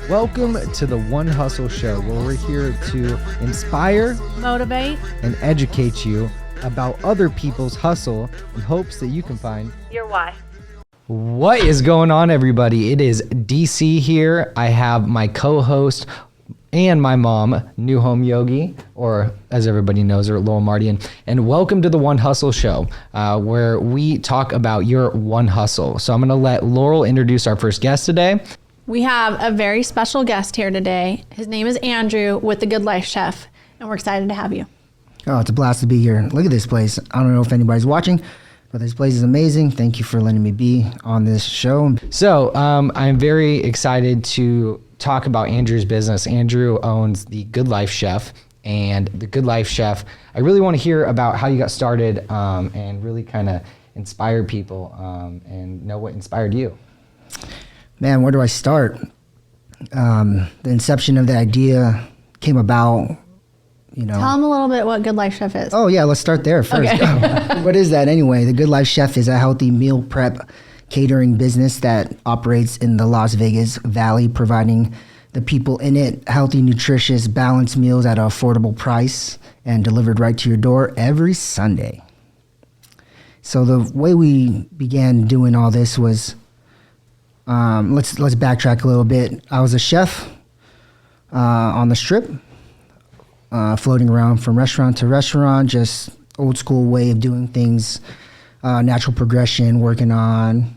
Welcome to the One Hustle Show, where we're here to inspire, motivate, and educate you about other people's hustle in hopes that you can find your why. What is going on, everybody? It is DC here. I have my co-host and my mom, New Home Yogi, or as everybody knows her, Lowell Mardian. And welcome to the One Hustle Show, where we talk about your one hustle. So I'm going to let Laurel introduce our first guest today. We have a very special guest here today. His name is Andrew with The Good Life Chef, and we're excited to have you. Oh, it's a blast to be here. Look at this place. I don't know if anybody's watching, but this place is amazing. Thank you for letting me be on this show. So I'm very excited to talk about Andrew's business. Andrew owns The Good Life Chef, and The Good Life Chef, I really want to hear about how you got started and really kind of inspire people and know what inspired you. Man, where do I start? The inception of the idea came about, Tell them a little bit what Good Life Chef is. Oh, yeah, let's start there first. Okay. What is that anyway? The Good Life Chef is a healthy meal prep catering business that operates in the Las Vegas Valley, providing the people in it healthy, nutritious, balanced meals at an affordable price and delivered right to your door every Sunday. So the way we began doing all this was, let's backtrack a little bit. I was a chef on the Strip, floating around from restaurant to restaurant, just old school way of doing things, natural progression, working on,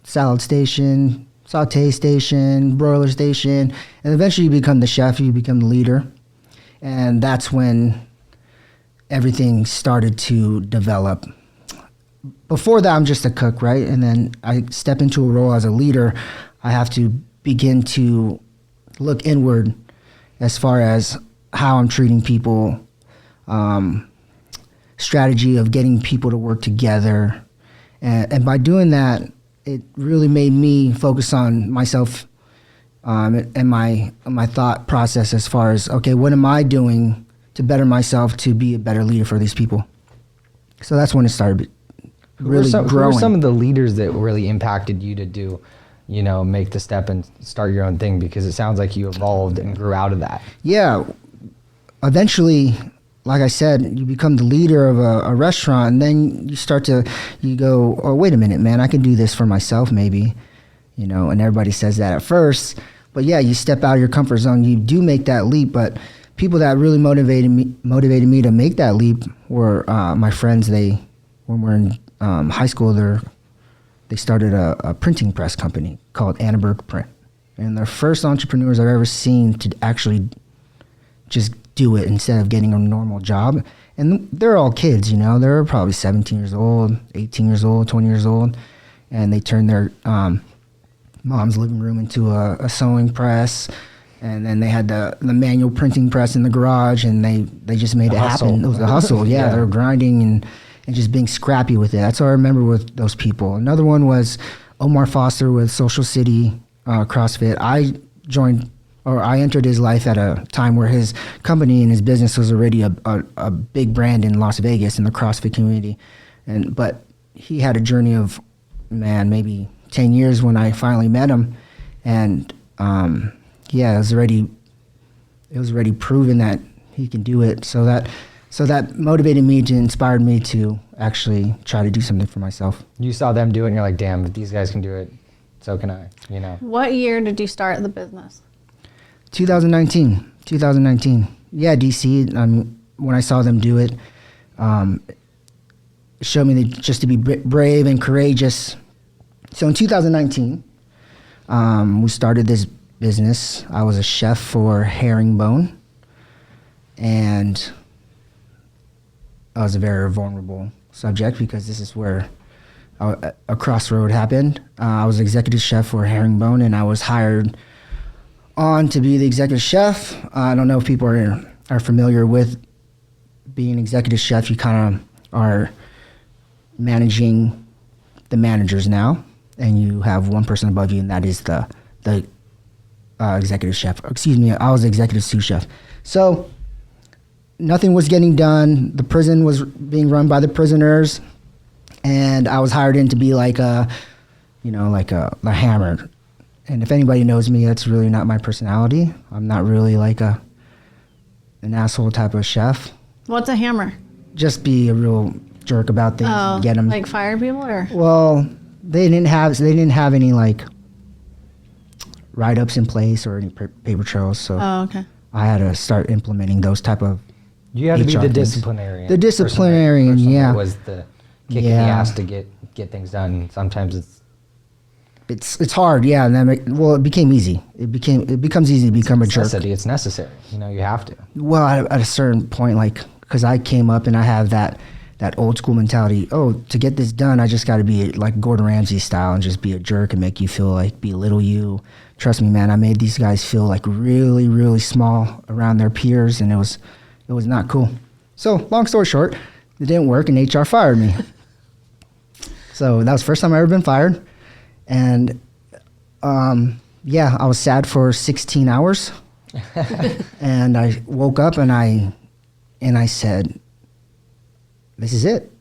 salad station, saute station, broiler station, and eventually you become the chef, you become the leader. And that's when everything started to develop. Before that, I'm just a cook, right? And then I step into a role as a leader. I have to begin to look inward as far as how I'm treating people, strategy of getting people to work together. And by doing that, it really made me focus on myself and my thought process as far as, okay, what am I doing to better myself to be a better leader for these people? So that's when it started. Who were some of the leaders that really impacted you to do, make the step and start your own thing? Because it sounds like you evolved and grew out of that. Yeah. Eventually, like I said, you become the leader of a restaurant, and then you go, oh, wait a minute, man, I can do this for myself maybe, and everybody says that at first. But yeah, you step out of your comfort zone, you do make that leap. But people that really motivated me to make that leap were my friends. When we're in high school, they started a printing press company called Annenberg Print. And they're first entrepreneurs I've ever seen to actually just do it instead of getting a normal job. And they're all kids, they're probably 17 years old, 18 years old, 20 years old. And they turned their mom's living room into a sewing press. And then they had the manual printing press in the garage, and they just made it happen. It was a hustle. Yeah, they were grinding and just being scrappy with it. That's what I remember with those people. Another one was Omar Foster with Social City CrossFit. I entered his life at a time where his company and his business was already a big brand in Las Vegas in the CrossFit community. But he had a journey of, maybe 10 years when I finally met him. And it was already proven that he can do it. So that motivated me, inspired me to actually try to do something for myself. You saw them do it and you're like, damn, if these guys can do it, so can I, What year did you start the business? 2019. Yeah, DC, when I saw them do it, it showed me just to be brave and courageous. So in 2019, we started this business. I was a chef for Herringbone, and I was a very vulnerable subject because this is where a crossroad happened. I was executive chef for Herringbone, and I was hired on to be the executive chef. I don't know if people are familiar with being executive chef. You kind of are managing the managers now, and you have one person above you, and that is the executive chef. Excuse me, I was the executive sous chef. So nothing was getting done. The prison was being run by the prisoners, and I was hired in to be like a hammer. And if anybody knows me, that's really not my personality. I'm not really like an asshole type of chef. What's a hammer? Just be a real jerk about things. Oh, Get them. like fire people or? Well, they didn't have any like write-ups in place or any paper trails. So Oh, okay. I had to start implementing those type of. You had to be HR the things. disciplinarian. The disciplinarian, person that yeah. was the kick in the Yeah. ass to get things done. Sometimes It's hard, yeah. And then it became easy. It becomes easy to become a jerk. necessity. It's necessary. You have to. Well, at a certain point, like, because I came up and I have that old school mentality. Oh, to get this done, I just got to be like Gordon Ramsay style and just be a jerk and make you feel like belittle you. Trust me, man. I made these guys feel like really, really small around their peers, and it was not cool. So, long story short, it didn't work, and HR fired me. So that was the first time I ever been fired, and yeah, I was sad for 16 hours, and I woke up and I said, "This is it.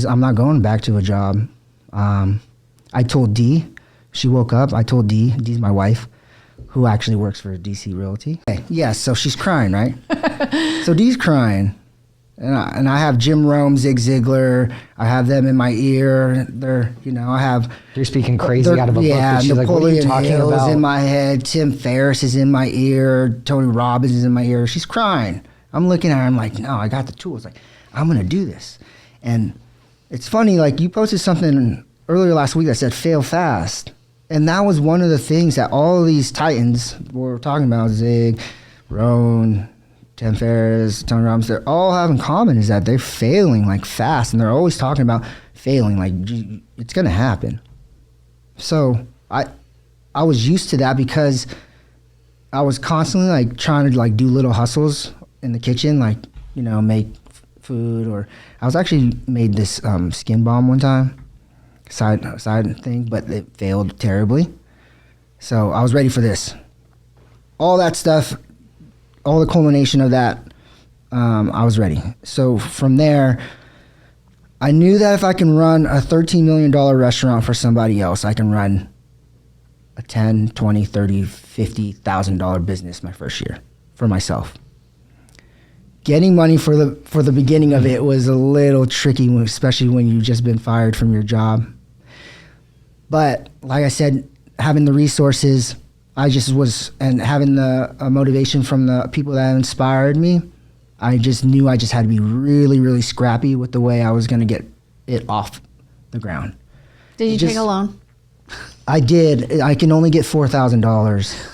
I'm not going back to a job." I told Dee. She woke up. I told Dee. Dee's my wife, who actually works for DC Realty. Okay. Yeah, so she's crying, right? So Dee's crying. And I have Jim Rome, Zig Ziglar. I have them in my ear. I have... You're speaking crazy out of a book. Yeah, That she's like, what are you Napoleon talking Hill's about? in my head. Tim Ferriss is in my ear. Tony Robbins is in my ear. She's crying. I'm looking at her. I'm like, no, I got the tools. Like, I'm going to do this. And it's funny, like, you posted something earlier last week that said fail fast. And that was one of the things that all of these titans we're talking about, Zig, Rohn, Tim Ferriss, Tony Robbins, they all have in common is that they're failing like fast, and they're always talking about failing, like it's gonna happen. So I was used to that because I was constantly like trying to like do little hustles in the kitchen, like make food, or I was actually made this skin balm one time, side thing, but it failed terribly. So I was ready for this. All that stuff. All the culmination of that, I was ready. So from there, I knew that if I can run a $13 million restaurant for somebody else, I can run a $10, $20, $30, $50,000 business my first year for myself. Getting money for the beginning of it was a little tricky, especially when you've just been fired from your job. But like I said, having the resources, I just was, and having the motivation from the people that inspired me, I just knew I just had to be really, really scrappy with the way I was going to get it off the ground. Did you take a loan? I did. I can only get $4,000.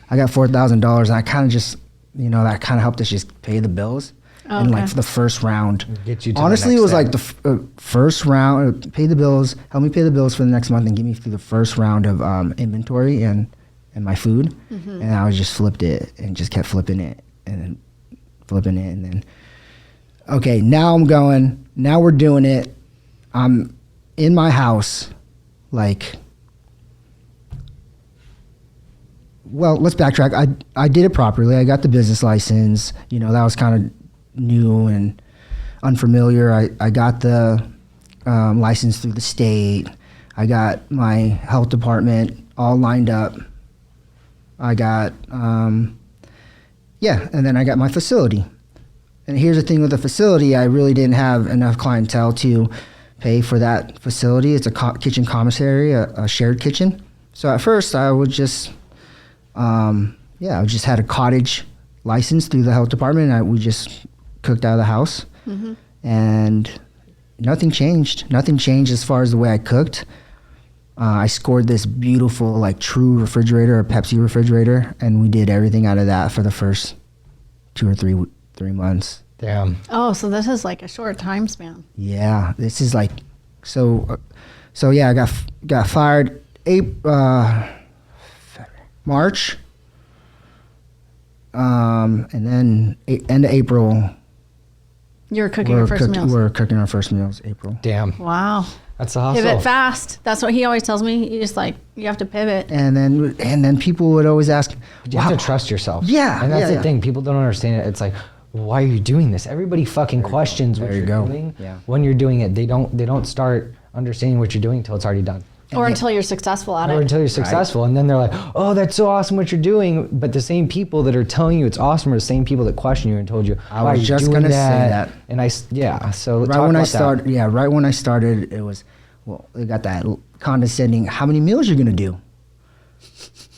I got $4,000, and I kind of just, that kind of helped us just pay the bills. Oh, and okay. like for the first round. Get you to Honestly, the it was next like the first round, pay the bills, help me pay the bills for the next month, and get me through the first round of inventory and my food. Mm-hmm. And I just flipped it and just kept flipping it and then flipping it. And then, okay, now we're doing it. I'm in my house, like, well, let's backtrack. I did it properly. I got the business license. That was kind of new and unfamiliar. I got the license through the state. I got my health department all lined up. I got, and then I got my facility. And here's the thing with the facility, I really didn't have enough clientele to pay for that facility. It's a kitchen commissary, a shared kitchen. So at first I would just, I just had a cottage license through the health department, and we just cooked out of the house. Mm-hmm. And nothing changed. Nothing changed as far as the way I cooked. I scored this beautiful, like, true refrigerator, a Pepsi refrigerator, and we did everything out of that for the first 2 or 3 months. Damn. Oh, so this is like a short time span. Yeah, this is like, so yeah, I got fired March, and then end of April. You were cooking your first meals. We're cooking our first meals April. Damn. Wow. That's a hustle. Pivot fast. That's what he always tells me. You have to pivot. And then people would always ask, You have to trust yourself. Yeah, And that's yeah. the thing. People don't understand it. It's like, why are you doing this? Everybody fucking questions what There you you're go. doing Yeah. when you're doing it. They don't start understanding what you're doing until it's already done. Or until you're successful at or it. until you're successful, and then they're like, "Oh, that's so awesome what you're doing." But the same people that are telling you it's awesome are the same people that question you and told you, I "Why was are you just doing gonna say that?" that. And so Right talk when I about that. started, right when I started, it was, well, they got that condescending. How many meals you're gonna do?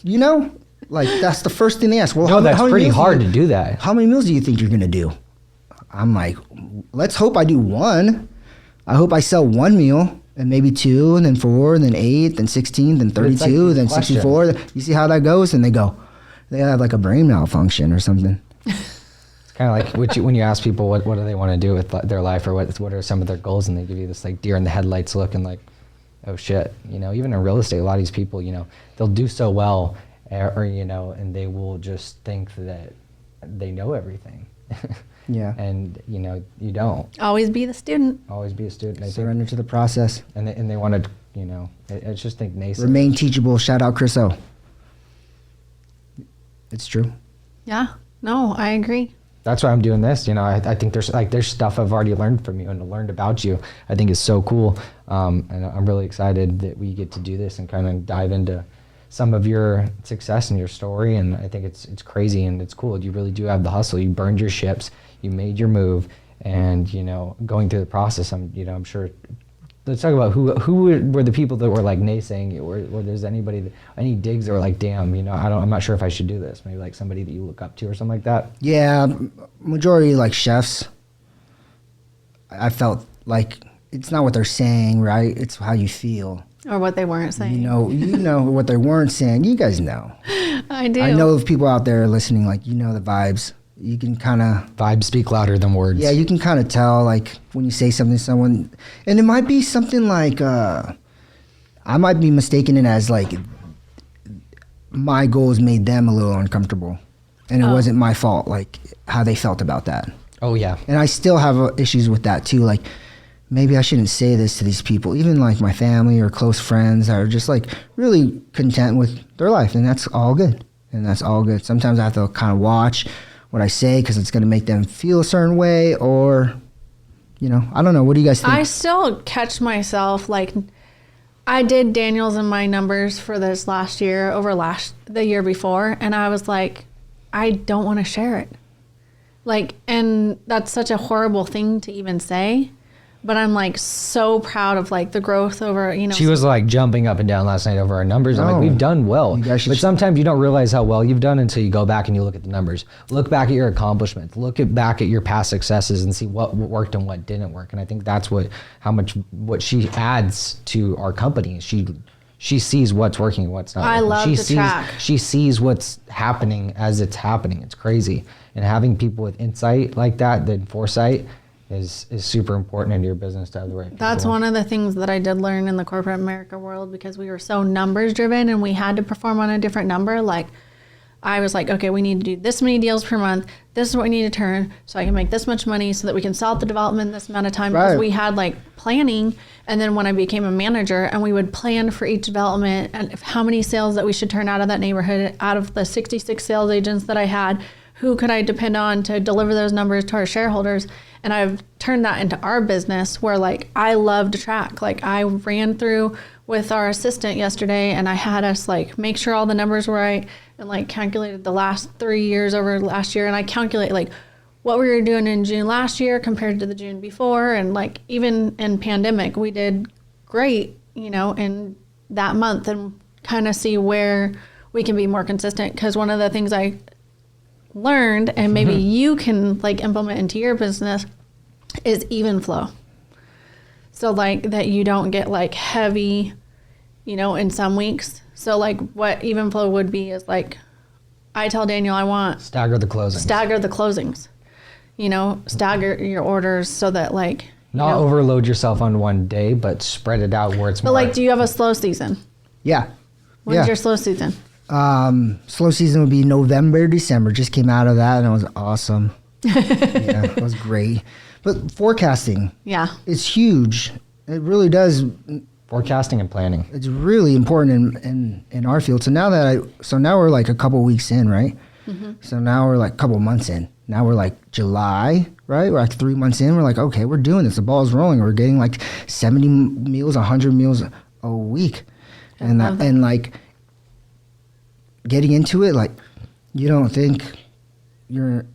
You know, like that's the first thing they ask. Well, No, that's how many pretty meals hard to do that. How many meals do you think you're gonna do? I'm like, let's hope I do one. I hope I sell one meal. And maybe 2, and then 4, and then 8, then 16, then But it's like 32, these then questions. 64. You see how that goes? And they go, they have like a brain malfunction or something. It's kind of like when you ask people what do they want to do with their life, or what are some of their goals, and they give you this like deer in the headlights look, and like, oh shit, even in real estate, a lot of these people, they'll do so well, or and they will just think that they know everything. Yeah. And you don't. Always be the student. Always be a student. I think, Surrender to the process. and they want to, I just think nascent. Remain teachable. Shout out Chris O. It's true. Yeah. No, I agree. That's why I'm doing this. I think there's stuff I've already learned from you and learned about you. I think is so cool, and I'm really excited that we get to do this and kind of dive into some of your success and your story. And I think it's crazy and it's cool. You really do have the hustle. You burned your ships. You made your move, and going through the process. I'm sure. Let's talk about who were the people that were like naysaying you, or there's any digs that were like, damn, I'm not sure if I should do this. Maybe like somebody that you look up to or something like that. Yeah, majority like chefs. I felt like it's not what they're saying, right? It's how you feel. Or what they weren't saying. You know what they weren't saying. You guys know. I do. I know if people out there listening, like the vibes. You can kind of Vibes speak louder than words. Yeah, you can kind of tell, like, when you say something to someone, and it might be something like, I might be mistaken it as, like, my goals made them a little uncomfortable, and it wasn't my fault, like, how they felt about that. Oh yeah. And I still have issues with that, too, like, maybe I shouldn't say this to these people, even, like, my family or close friends that are just, like, really content with their life, and that's all good, Sometimes I have to kind of watch what I say because it's going to make them feel a certain way, or I don't know. What do you guys think? I still catch myself, like, I did Daniels and my numbers for this last year over the year before, and I was like, I don't want to share it. Like, and that's such a horrible thing to even say, but I'm like so proud of like the growth over, She was like jumping up and down last night over our numbers. I'm like, No. we've done well. You guys should- But sometimes you don't realize how well you've done until you go back and you look at the numbers. Look back at your accomplishments. Back at your past successes and see what worked and what didn't work. And I think that's what she adds to our company. She sees what's working and what's not I working. love to track. She sees what's happening as it's happening. It's crazy. And having people with insight like that, then foresight, is super important in your business to have the right people. That's one of the things that I did learn in the corporate America world, because we were so numbers driven and we had to perform on a different number. Like, I was like, okay, we need to do this many deals per month. This is what we need to turn so I can make this much money so that we can sell out the development this amount of time. Because Right. we had like planning. And then when I became a manager, and we would plan for each development and how many sales that we should turn out of that neighborhood, out of the 66 sales agents that I had, who could I depend on to deliver those numbers to our shareholders? And I've turned that into our business where like I love to track. Like I ran through with our assistant yesterday, and I had us like make sure all the numbers were right, and like calculated the last 3 years over last year. And I calculate like what we were doing in June last year compared to the June before. And like even in pandemic, we did great, in that month, and kind of see where we can be more consistent. Because one of the things I learned, and maybe you can like implement into your business, is even flow. So like that you don't get like heavy, in some weeks. So like what even flow would be is like, I tell Daniel I want stagger the closings. Stagger the closings. Stagger your orders so that like Not overload yourself on one day, but spread it out where it's But more. like, do you have a slow season? Yeah. When's your slow season? Slow season would be November, December. Just came out of that, and it was awesome. Yeah, it was great. But forecasting, Yeah. it's huge. It really does. Forecasting and planning. It's really important in our field. So now we're like a couple weeks in, right? Mm-hmm. So now we're like a couple months in. Now we're like July, right? We're like 3 months in. We're like, okay, we're doing this. The ball's rolling. We're getting like 70 meals, 100 meals a week. And love that. and like getting into it, like you don't think you're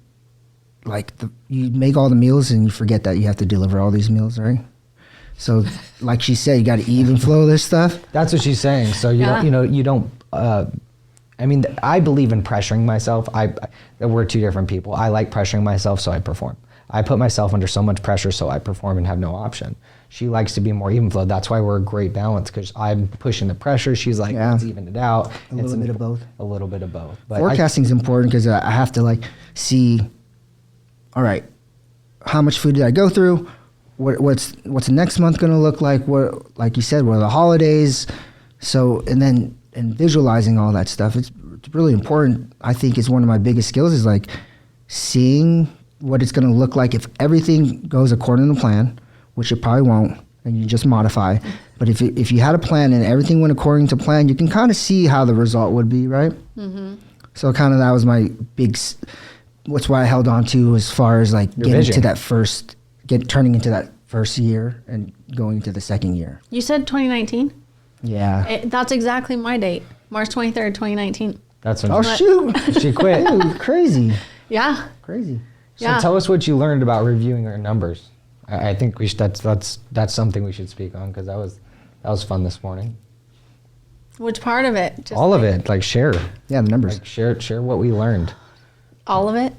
like you make all the meals and you forget that you have to deliver all these meals, right? So, like she said, you got to even flow this stuff. That's what she's saying. So you Yeah. don't, you don't. I mean, I believe in pressuring myself. We're two different people. I like pressuring myself, so I perform. I put myself under so much pressure, so I perform and have no option. She likes to be more even flow. That's why we're a great balance, because I'm pushing the pressure. She's like, let's even it out. A little bit of both. A little bit of both. But Forecasting is important because I have to like see. All right, how much food did I go through? What's the next month going to look like? What, like you said, what are the holidays? So and visualizing all that stuff. It's really important. I think it's one of my biggest skills is like seeing what it's going to look like if everything goes according to plan, which it probably won't, and you just modify. But if you had a plan and everything went according to plan, you can kind of see how the result would be, right? Mm-hmm. So kind of that was my big. What's why I held on to as far as like Your getting vision. to that turning into that first year and going into the second year. You said 2019? Yeah. That's exactly my date, March 23rd, 2019. that's when Oh shoot! she quit. Dude, crazy, Yeah. crazy. So Yeah. tell us what you learned about reviewing our numbers. I think we should, that's something we should speak on, because that was fun this morning. Which part of it? Just All of it, like share. Yeah, the numbers. Like share what we learned. All of it?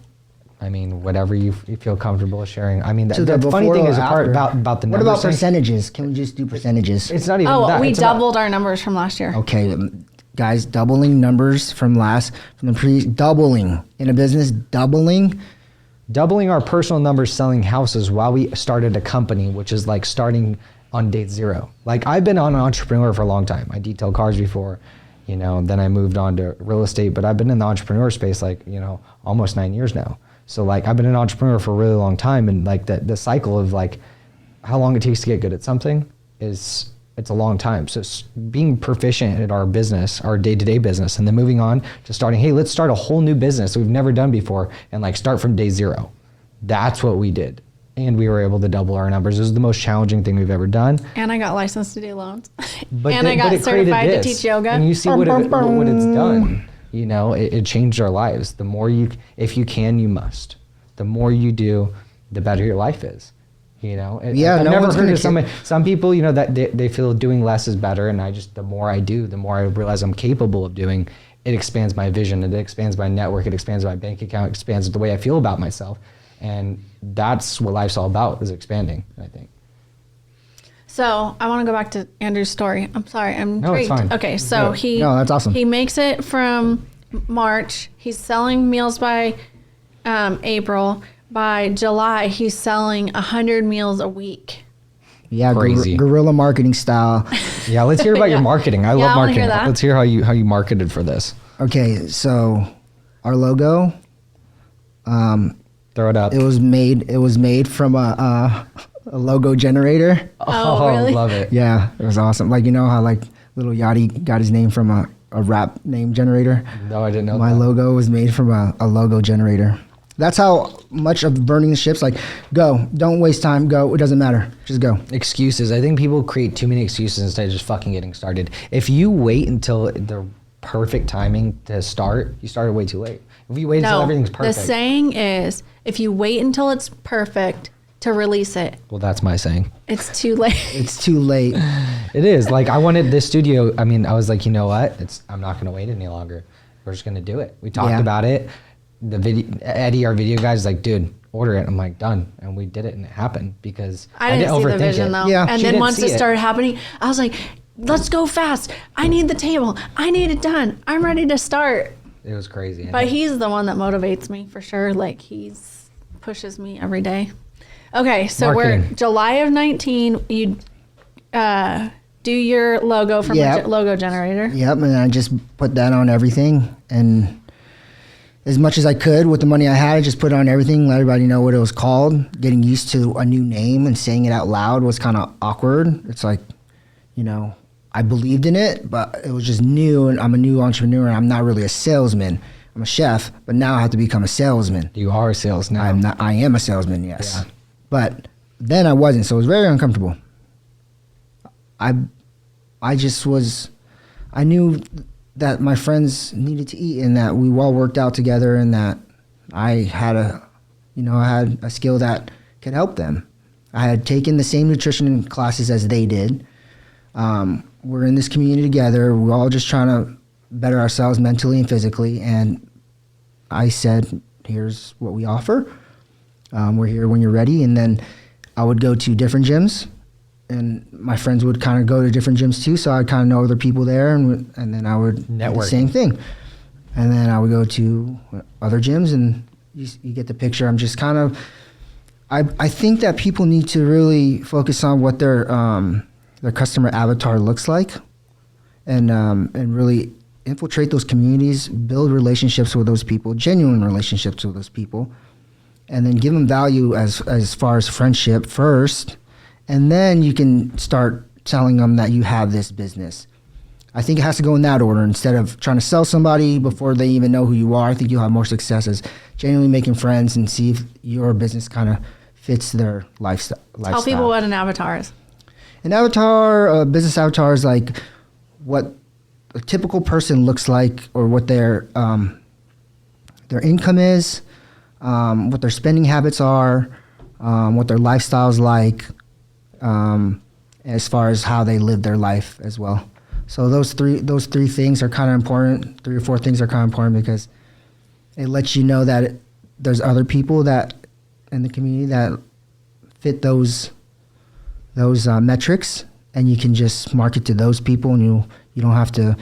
I mean, whatever you feel comfortable sharing. I mean, So the funny before thing or is the part after? about the What numbers about thing, percentages? Can we just do percentages? it's not even Oh, that. we It's about- doubled our numbers from last year. Okay, guys, doubling numbers from doubling in a business, doubling. doubling our personal numbers selling houses while we started a company, which is like starting on day zero. Like I've been an entrepreneur for a long time. I detailed cars before, then I moved on to real estate, but I've been in the entrepreneur space almost 9 years now. So like I've been an entrepreneur for a really long time, and like the cycle of like how long it takes to get good at something it's a long time. So being proficient at our business, our day-to-day business, and then moving on to starting, hey, let's start a whole new business that we've never done before and like start from day zero. That's what we did. And we were able to double our numbers. It was the most challenging thing we've ever done. And I got licensed to do loans. But and I got it created certified to this. teach yoga. And you see what it's done. It changed our lives. The more if you can, you must. The more you do, the better your life is. Yeah, I've no never one's heard gonna of some people, that they feel doing less is better. And the more I do, the more I realize I'm capable of doing. It expands my vision. It expands my network. It expands my bank account. It expands the way I feel about myself. And that's what life's all about, is expanding, I think. So I want to go back to Andrew's story. I'm sorry. I'm No, it's intrigued. fine. Okay, so Yeah. No, that's awesome. He makes it from March. He's selling meals by April. By July, he's selling 100 meals a week. Yeah, Crazy. Guerrilla marketing style. Yeah, let's hear about your Yeah. marketing. I Yeah, love I wanna marketing. hear that. Let's hear how you marketed for this. Okay, so our logo, Throw it up. it was made from a logo generator. Oh, really? Love it. Yeah, it was awesome. Like, how like Little Yachty got his name from a rap name generator. No, I didn't know My that. logo was made from a logo generator. That's how much of burning the ships, like, go, don't waste time, go, it doesn't matter, just go. Excuses. I think people create too many excuses instead of just fucking getting started. If you wait until the perfect timing to start, you started way too late. If you wait until everything's perfect. The saying is, if you wait until it's perfect to release it, Well, that's my saying. it's too late. It's too late. It is. Like, I wanted this studio. I mean, I was like, you know what? I'm not going to wait any longer. We're just going to do it. We talked Yeah. about it. Eddie, our video guy, is like, dude, order it. I'm like, done. And we did it, and it happened because I didn't see the overthink vision it. though. Yeah. And She then didn't once see it it. started happening, I was like, let's go fast. I need the table. I need it done. I'm ready to start. It was crazy. But he's the one that motivates me for sure. Like he's pushes me every day. Okay, so Marketing. we're July of 19. You do your logo from Yep. a logo generator. Yep, and I just put that on everything, and as much as I could with the money I had, I just put it on everything, let everybody know what it was called. Getting used to a new name and saying it out loud was kind of awkward. It's like, I believed in it, but it was just new, and I'm a new entrepreneur, and I'm not really a salesman. I'm a chef, but now I have to become a salesman. You are a sales now. I am a salesman, yes. Yeah. But then I wasn't, so it was very uncomfortable. I just was I knew that my friends needed to eat and that we all worked out together and that I had a skill that could help them. I had taken the same nutrition classes as they did. We're in this community together. We're all just trying to better ourselves mentally and physically. And I said, here's what we offer. We're here when you're ready. And then I would go to different gyms, and my friends would kind of go to different gyms too. So I'd kind of know other people there, and then I would do the same thing. And then I would go to other gyms, and you get the picture. I'm just kind of, I think that people need to really focus on what their customer avatar looks like, and really infiltrate those communities, build relationships with those people, genuine relationships with those people, and then give them value as far as friendship first, and then you can start telling them that you have this business. I think it has to go in that order instead of trying to sell somebody before they even know who you are. I think you'll have more success as genuinely making friends and see if your business kind of fits their lifestyle. Tell people what an avatar is. An avatar, a business avatar, is like what a typical person looks like, or what their income is, what their spending habits are, what their lifestyle's like, as far as how they live their life as well. So those three things are kind of important. 3 or 4 things are kind of important because it lets you know that there's other people that in the community that fit those metrics, and you can just market to those people, and you don't have to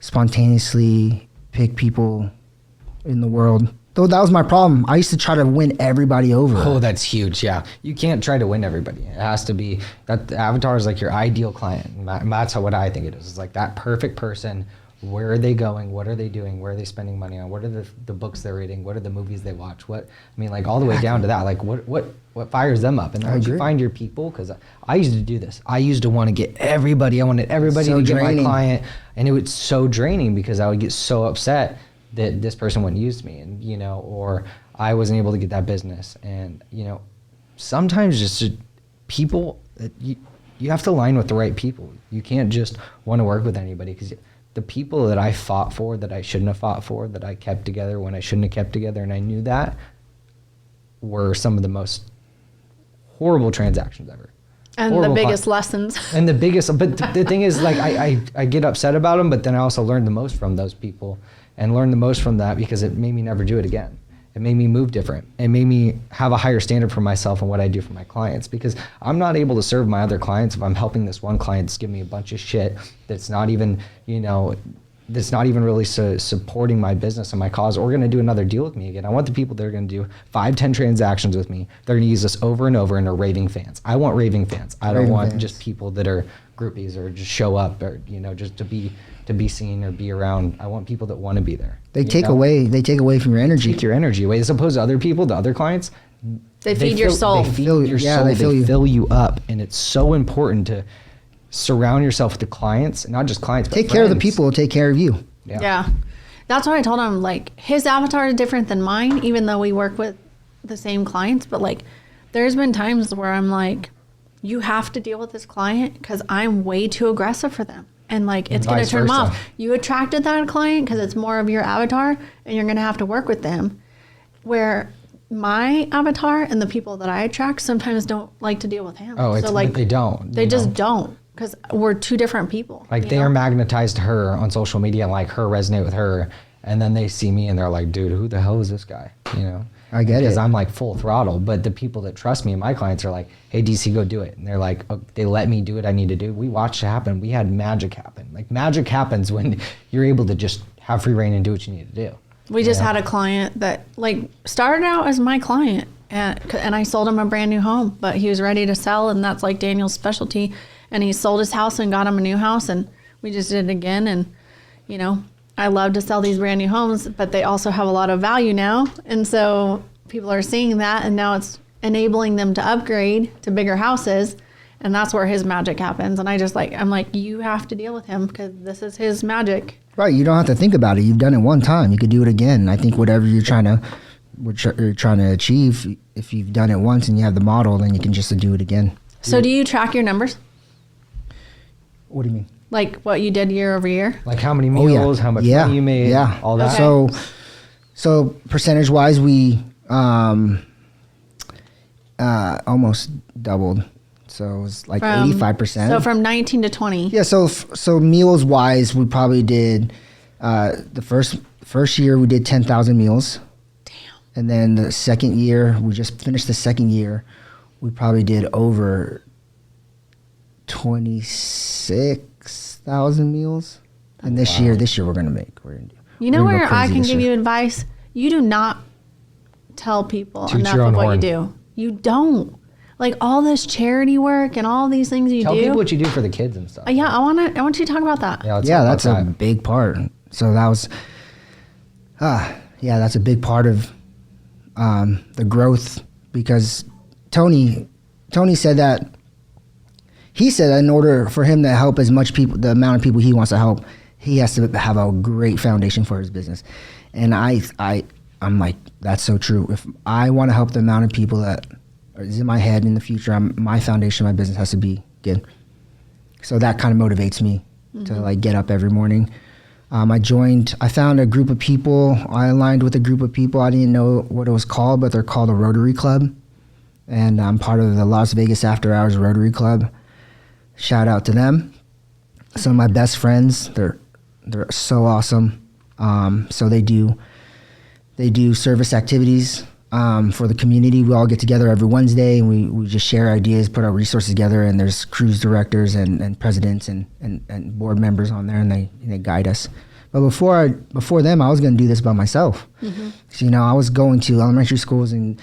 spontaneously pick people in the world. Though that was my problem. I used to try to win everybody over. Oh, that's huge. Yeah. You can't try to win everybody. It has to be that the avatar is like your ideal client. And that's what I think it is. It's like that perfect person. Where are they going? What are they doing? Where are they spending money on? What are the books they're reading? What are the movies they watch? Like all the way down to that. Like what fires them up? And then once you find your people, because I used to do this. I used to want to get everybody. I wanted everybody to get my client. And it was so draining because I would get so upset that this person wouldn't use me, and or I wasn't able to get that business. And sometimes just people, you have to align with the right people. You can't just want to work with anybody, because the people that I fought for, that I shouldn't have fought for, that I kept together when I shouldn't have kept together, and I knew that, were some of the most horrible transactions ever. And horrible the biggest lessons. And the biggest, but the thing is, like, I get upset about them, but then I also learned the most from those people, and learned the most from that because it made me never do it again. It made me move different. It made me have a higher standard for myself and what I do for my clients, because I'm not able to serve my other clients if I'm helping this one client just give me a bunch of shit that's not even, that's not even really supporting my business and my cause, or going to do another deal with me again. I want the people that are going to do 5-10 transactions with me. They're going to use this over and over and are raving fans. I want raving fans. I don't want just people that are groupies or just show up or, just to be seen or be around. I want people that want to be there. They take away from your energy. Take your energy away, as opposed to other people, the other clients. They feed your soul. They feed your soul. They fill you up. And it's so important to surround yourself with the clients, not just clients, but take care of the people who take care of you. Yeah. That's what I told him. Like, his avatar is different than mine, even though we work with the same clients. But like, there's been times where I'm like, you have to deal with this client because I'm way too aggressive for them. And like, it's going to turn them off. You attracted that client because it's more of your avatar, and you're going to have to work with them. Where my avatar and the people that I attract sometimes don't like to deal with him. Oh, it's like they don't. They just don't, because we're two different people. Like, they are magnetized to her on social media and like her resonate with her. And then they see me and they're like, dude, who the hell is this guy? I get it. Because I'm like full throttle. But the people that trust me and my clients are like, hey, DC, go do it. And they're like, oh, they let me do what I need to do. We watched it happen. We had magic happen. Like, magic happens when you're able to just have free reign and do what you need to do. We just had a client that like started out as my client, and I sold him a brand new home, but he was ready to sell, and that's like Daniel's specialty. And he sold his house and got him a new house, and we just did it again. And I love to sell these brand new homes, but they also have a lot of value now. And so people are seeing that, and now it's enabling them to upgrade to bigger houses. And that's where his magic happens. And I'm like, you have to deal with him because this is his magic. Right. You don't have to think about it. You've done it one time. You could do it again. I think whatever you're trying to achieve, if you've done it once and you have the model, then you can just do it again. So do you track your numbers? What do you mean? Like what you did year over year? Like how many Oh, yeah. meals, how much Yeah. money you made, Yeah. all that. Okay. So percentage wise, we almost doubled. So it was like 85%. So from 19 to 20. Yeah. So meals wise, we probably did the first year we did 10,000 meals. Damn. And then the second year, we just finished the second year, we probably did over 26,000 meals. And this year we're gonna do. You know we're gonna where go I crazy can this give year. you advice? You do not tell people Toot enough your own of what horn. you do. You don't. Like all this charity work and all these things you Tell do. people what you do for the kids and stuff. Yeah, I want you to talk about that. let's Yeah, talk that's about a that. big part. So that was, that's a big part of the growth, because Tony said that. He said that in order for him to help as much people, the amount of people he wants to help, he has to have a great foundation for his business. And I'm like, that's so true. If I want to help the amount of people that is in my head in the future, my foundation, my business has to be good. So that kind of motivates me to like get up every morning. I found a group of people. I aligned with a group of people. I didn't know what it was called, but they're called a Rotary Club. And I'm part of the Las Vegas After Hours Rotary Club. Shout out to them. Some of my best friends, they're so awesome. So they do service activities for the community. We all get together every Wednesday and we just share ideas, put our resources together, and there's cruise directors and presidents and board members on there, and they guide us. But before them, I was going to do this by myself. So, I was going to elementary schools and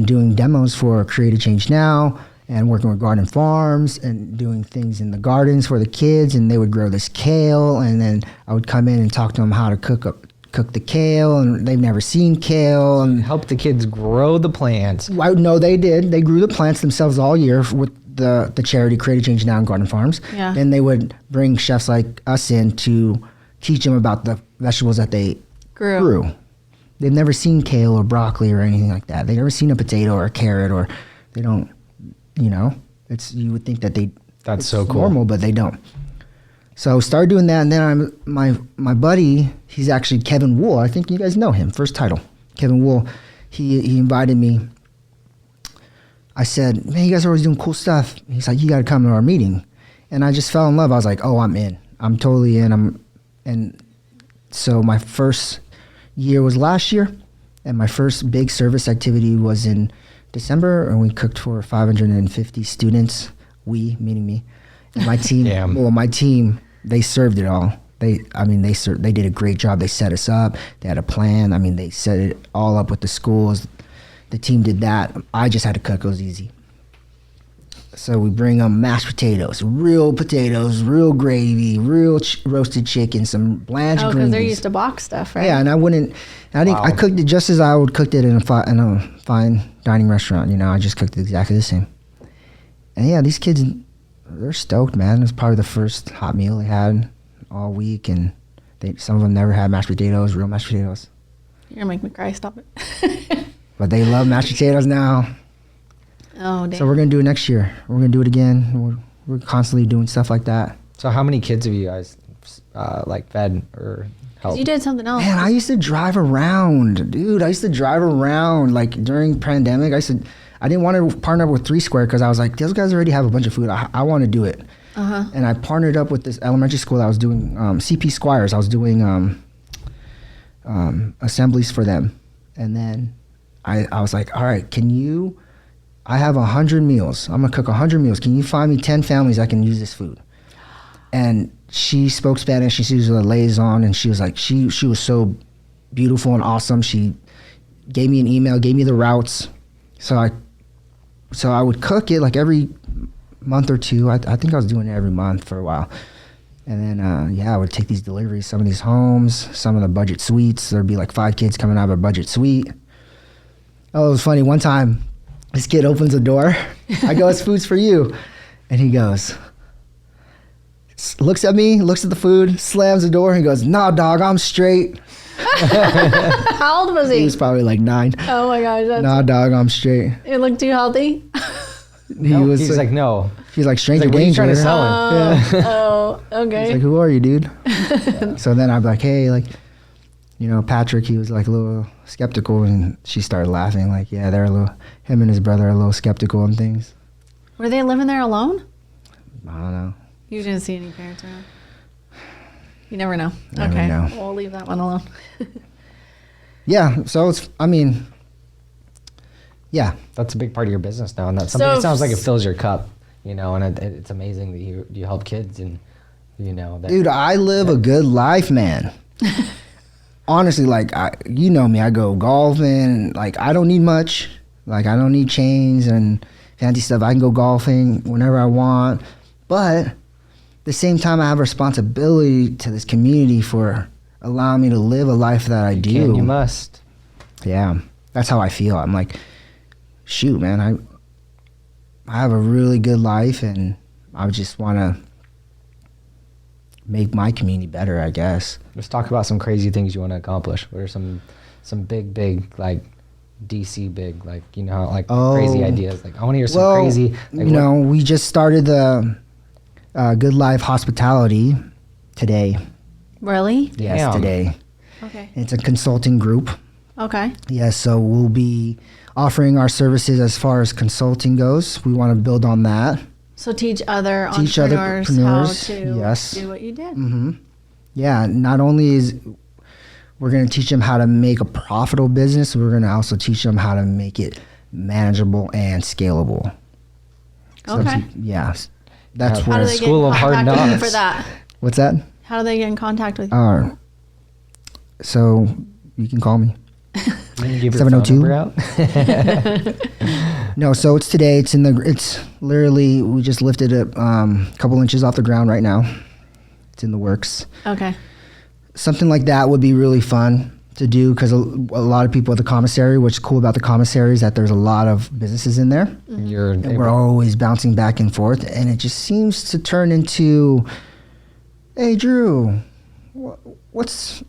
doing demos for Create a Change Now, and working with garden farms and doing things in the gardens for the kids, and they would grow this kale, and then I would come in and talk to them how to cook the kale, and they've never seen kale, and Help the kids grow the plants. no, they did. They grew the plants themselves all year with the charity Create a Change Now and Garden Farms. Yeah. Then they would bring chefs like us in to teach them about the vegetables that they grew. They've never seen kale or broccoli or anything like that. They've never seen a potato or a carrot, or they don't. You would think that That's so cool. normal, but they don't. So started doing that, and then my buddy, he's actually Kevin Wool. I think you guys know him. First title, Kevin Wool. He invited me. I said, man, you guys are always doing cool stuff. He's like, you got to come to our meeting, and I just fell in love. I was like, oh, I'm in. I'm totally in. And so my first year was last year, and my first big service activity was in December, and we cooked for 550 students. We, meaning me, and my team. Damn. Well, my team, they served it all. They did a great job. They set us up. They had a plan. They set it all up with the schools. The team did that. I just had to cook. It was easy. So we bring them mashed potatoes, real gravy, real roasted chicken, some blanched greens. Oh, because they're used to box stuff, right? Yeah, and I Wow. cooked it just as I would cooked it in a fine dining restaurant. I just cooked it exactly the same. And yeah, these kids, they're stoked, man. It was probably the first hot meal they had all week, and some of them never had real mashed potatoes. You're gonna make me cry. Stop it. But they love mashed potatoes now. Oh, damn. So we're gonna do it next year. We're gonna do it again. We're constantly doing stuff like that. So how many kids have you guys fed or helped? You did something else. Man, I used to drive around, dude. I used to drive around like during pandemic. I didn't want to partner up with 3 Square because I was like, those guys already have a bunch of food. I want to do it. And I partnered up with this elementary school that was doing CP Squires. I was doing assemblies for them. And then I was like, all right, I have 100 meals. I'm going to cook 100 meals. Can you find me 10 families that can use this food? And she spoke Spanish. She was a liaison, and she was like, she was so beautiful and awesome. She gave me an email, gave me the routes. So I would cook it like every month or two. I think I was doing it every month for a while. And then, I would take these deliveries, some of these homes, some of the budget suites. There'd be like 5 kids coming out of a budget suite. Oh, it was funny. One time, this kid opens the door. I go, it's food's for you. And he goes, looks at me, looks at the food, slams the door, and goes, nah, dog, I'm straight. How old was he? He was probably like 9. Oh my gosh, that's Nah, dog, I'm straight. it looked too healthy. He's like, no. He's like stranger He's like, what are you danger. trying to sell him? Yeah. Oh, Oh, He's okay. like, who are you, dude? So then I'm like, hey, like, Patrick, he was like a little skeptical, and she started laughing. Like, yeah, him and his brother are a little skeptical on things. Were they living there alone? I don't know. You didn't see any parents around? You never know. Never Okay. know. We'll leave that one alone. Yeah, so yeah. That's a big part of your business now, and that's something. So- It sounds like it fills your cup, and it's amazing that you help kids, and that. Dude, I live a good life, man. Honestly, like, you know me, I go golfing. Like, I don't need much. Like, I don't need chains and fancy stuff. I can go golfing whenever I want. But at the same time, I have a responsibility to this community for allowing me to live a life that I do. You must. Yeah, that's how I feel. I'm like, shoot, man, I have a really good life, and I just want to make my community better, I guess. Let's talk about some crazy things you want to accomplish. What are some big like DC big, like crazy ideas? Like, I want to hear some crazy. Like, we just started the Good Life Hospitality today. Really? Yes, Damn. today. Okay. It's a consulting group. Okay. Yes, so we'll be offering our services as far as consulting goes. We want to build on that. So teach other Teach other entrepreneurs how to yes. do what you did. Mm-hmm. Yeah, not only is we're going to teach them how to make a profitable business, we're going to also teach them how to make it manageable and scalable. So Okay. yes, that's How How where. do they get School in of Hard contact with you Knocks. for that? What's that? How do they get in contact with you? So you can call me. you can give your phone 702? number out. No, so it's today. It's literally, we just lifted it a couple inches off the ground right now. It's in the works. Okay. Something like that would be really fun to do, because a lot of people at the commissary, what's cool about the commissary is that there's a lot of businesses in there. And we're always bouncing back and forth, and it just seems to turn into, hey, Drew, what's,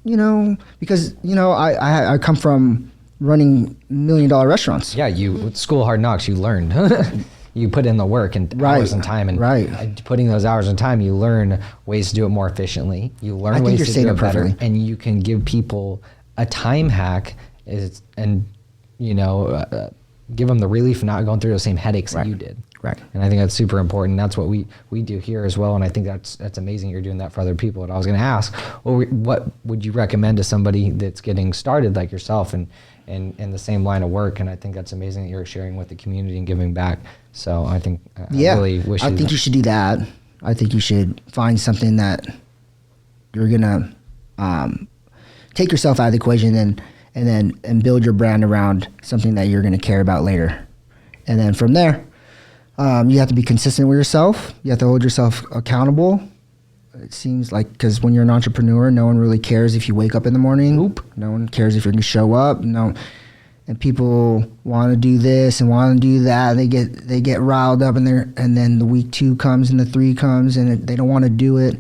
because, I come from running $1 million restaurants. Yeah, with School of Hard Knocks, you learned. You put in the work and hours and time, and putting those hours and time, you learn ways to do it more efficiently. You learn ways to do it better, and you can give people a time hack, and give them the relief of not going through those same headaches that you did. Right. And I think that's super important. That's what we do here as well. And I think that's amazing. You're doing that for other people. And I was going to ask, what would you recommend to somebody that's getting started like yourself and in the same line of work? And I think that's amazing that you're sharing with the community and giving back. So I think I really wish I think you should do that. I think you should find something that you're gonna take yourself out of the equation and build your brand around something that you're gonna care about later. And then from there, you have to be consistent with yourself. You have to hold yourself accountable. It seems like, because when you're an entrepreneur, no one really cares if you wake up in the morning. Nope. No one cares if you're going to show up. No, and people want to do this and want to do that. They get riled up, and then the week 2 comes and the 3 comes, and they don't want to do it.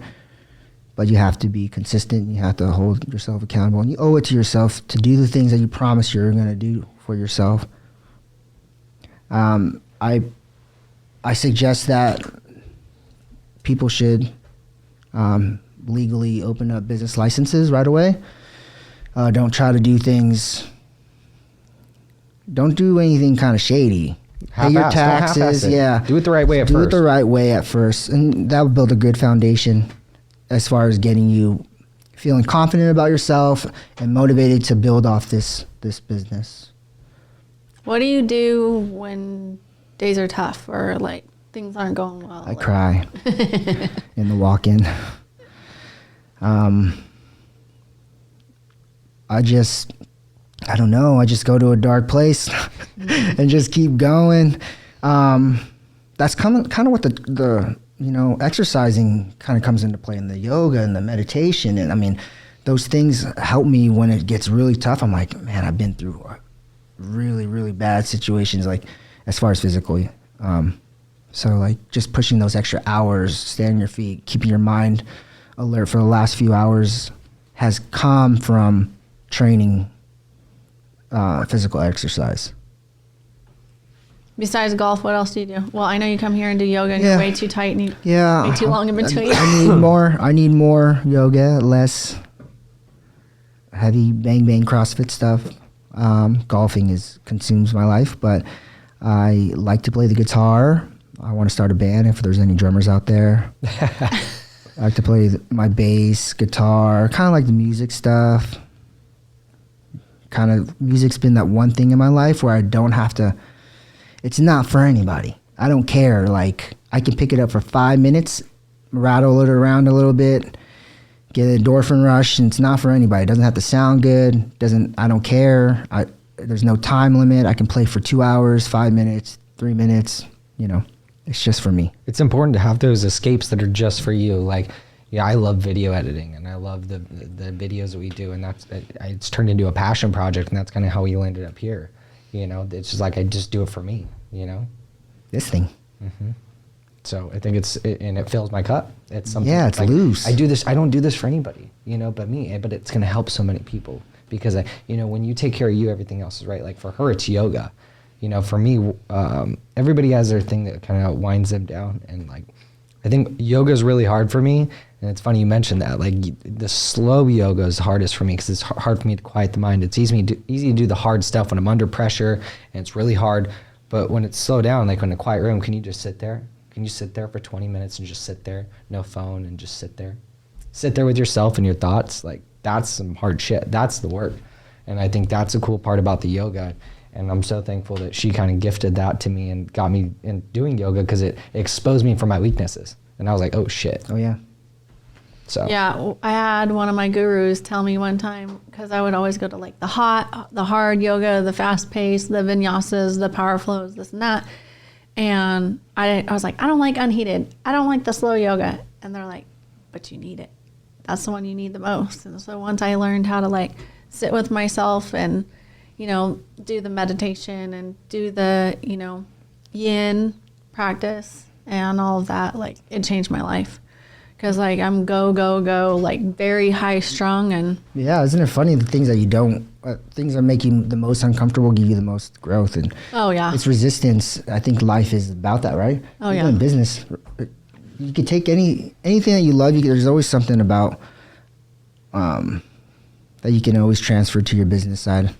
But you have to be consistent. You have to hold yourself accountable, and you owe it to yourself to do the things that you promise you're going to do for yourself. I suggest that people should legally open up business licenses right away. Don't try to do things. Don't do anything kind of shady. Pay your taxes. Yeah. Do it the right way at first. Do it the right way at first, and that will build a good foundation as far as getting you feeling confident about yourself and motivated to build off this business. What do you do when days are tough or like things aren't going well? I cry in the walk-in. I don't know. I just go to a dark place and just keep going. That's kind of what the exercising kind of comes into play, in the yoga and the meditation. And I mean, those things help me when it gets really tough. I'm like, man, I've been through really, really bad situations, like as far as physically. So like just pushing those extra hours, staying on your feet, keeping your mind alert for the last few hours has come from training physical exercise. Besides golf, what else do you do? Well, I know you come here and do yoga and you're way too tight and way too long in between. I need more yoga, less heavy bang bang CrossFit stuff. Golfing consumes my life, but I like to play the guitar. I want to start a band if there's any drummers out there. I like to play my bass, guitar, kind of like the music stuff. Kind of music's been that one thing in my life where I don't have to. It's not for anybody. I don't care. Like, I can pick it up for 5 minutes, rattle it around a little bit, get an endorphin rush, and it's not for anybody. It doesn't have to sound good. I don't care. There's no time limit. I can play for 2 hours, 5 minutes, 3 minutes. It's just for me. It's important to have those escapes that are just for you. Like, yeah, I love video editing, and I love the videos that we do, and it's turned into a passion project, and that's kind of how we landed up here. It's just like I just do it for me. This thing. Mm-hmm. So I think and it fills my cup. It's something. Yeah, it's like, loose. I do this. I don't do this for anybody, but me. But it's gonna help so many people because when you take care of you, everything else is right. Like for her, it's yoga. For me, everybody has their thing that kind of winds them down, and like I think yoga is really hard for me. And it's funny you mentioned that. Like the slow yoga is hardest for me because it's hard for me to quiet the mind. It's easy to do the hard stuff when I'm under pressure, and it's really hard. But when it's slow down, like in a quiet room, can you just sit there? Can you sit there for 20 minutes and just sit there, no phone, and just sit there? Sit there with yourself and your thoughts. Like that's some hard shit. That's the work. And I think that's a cool part about the yoga. And I'm so thankful that she kind of gifted that to me and got me in doing yoga because it exposed me for my weaknesses. And I was like, oh shit. Oh yeah. So yeah, I had one of my gurus tell me one time, because I would always go to like the hard yoga, the fast pace, the vinyasas, the power flows, this and that. And I was like, I don't like unheated. I don't like the slow yoga. And they're like, but you need it. That's the one you need the most. And so once I learned how to like sit with myself and, do the meditation and do the, yin practice and all of that, like it changed my life. Because like I'm go, like very high strung and. Yeah, isn't it funny the things that you don't, things that make you the most uncomfortable give you the most growth. And oh yeah. It's resistance. I think life is about that, right? Oh Even yeah. in business, you could take anything that you love. There's always something about that you can always transfer to your business side.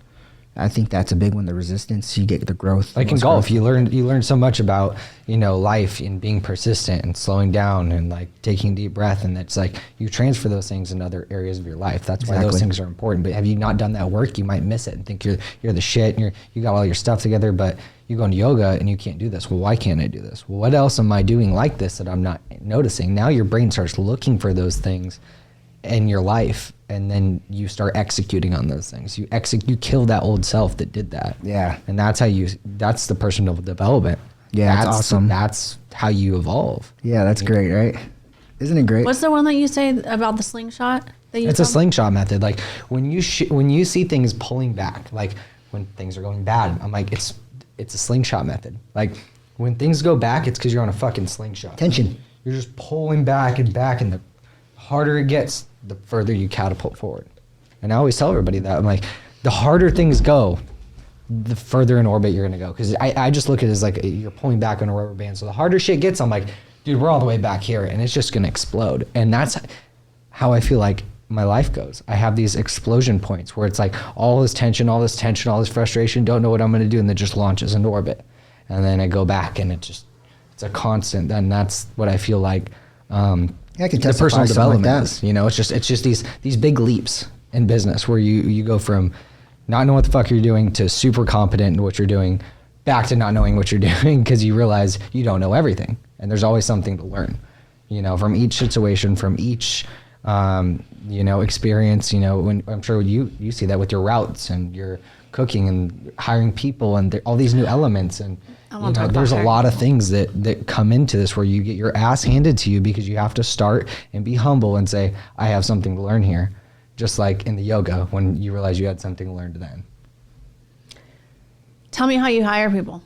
I think that's a big one, the resistance. You get the growth. Like in golf, you learn so much about, life and being persistent and slowing down and like taking a deep breath. And it's like you transfer those things in other areas of your life. That's why those things are important. But have you not done that work, you might miss it and think you're the shit and you got all your stuff together, but you go into yoga and you can't do this. Well, why can't I do this? Well, what else am I doing like this that I'm not noticing? Now your brain starts looking for those things in your life, and then you start executing on those things. You kill that old self that did that. Yeah. And that's that's the personal development. Yeah, that's awesome. That's how you evolve. Yeah, that's great, right? Isn't it great? What's the one that you say about the slingshot? It's a slingshot method. Like when you see things pulling back, like when things are going bad, I'm like, it's a slingshot method. Like when things go back, it's because you're on a fucking slingshot. Tension. You're just pulling back, and the harder it gets, the further you catapult forward. And I always tell everybody that. I'm like, the harder things go, the further in orbit you're going to go. Because I just look at it as like you're pulling back on a rubber band. So the harder shit gets, I'm like, dude, we're all the way back here, and it's just going to explode. And that's how I feel like my life goes. I have these explosion points where it's like all this tension, all this frustration, don't know what I'm going to do, and it just launches into orbit. And then I go back, and it's a constant. And that's what I feel like I can the personal development like is. It's just these big leaps in business where you go from not knowing what the fuck you're doing to super competent in what you're doing, back to not knowing what you're doing because you realize you don't know everything, and there's always something to learn, from each situation, from each experience. When I'm sure you see that with your routes and your cooking and hiring people and all these new elements, and there's a lot of things that come into this where you get your ass handed to you because you have to start and be humble and say, I have something to learn here. Just like in the yoga, when you realize you had something to learn then. Tell me how you hire people.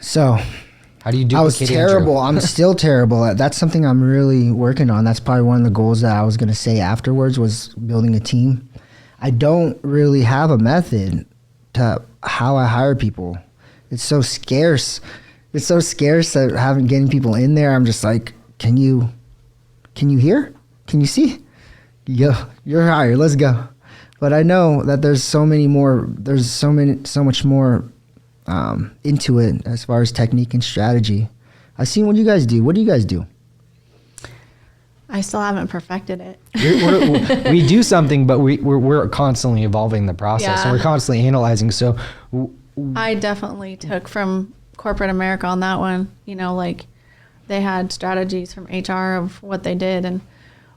So how do you duplicate? I was terrible. I'm still terrible at. That's something I'm really working on. That's probably one of the goals that I was going to say afterwards was building a team. I don't really have a method to how I hire people. It's so scarce. It's so scarce that getting people in there. I'm just like, can you hear? Can you see? Yo, you're hired. Let's go. But I know that there's so much more into it as far as technique and strategy. I've seen what you guys do. What do you guys do? I still haven't perfected it. We do something, but we're constantly evolving the process, and we're constantly analyzing. So I definitely took from corporate America on that one. You know, like they had strategies from HR of what they did, and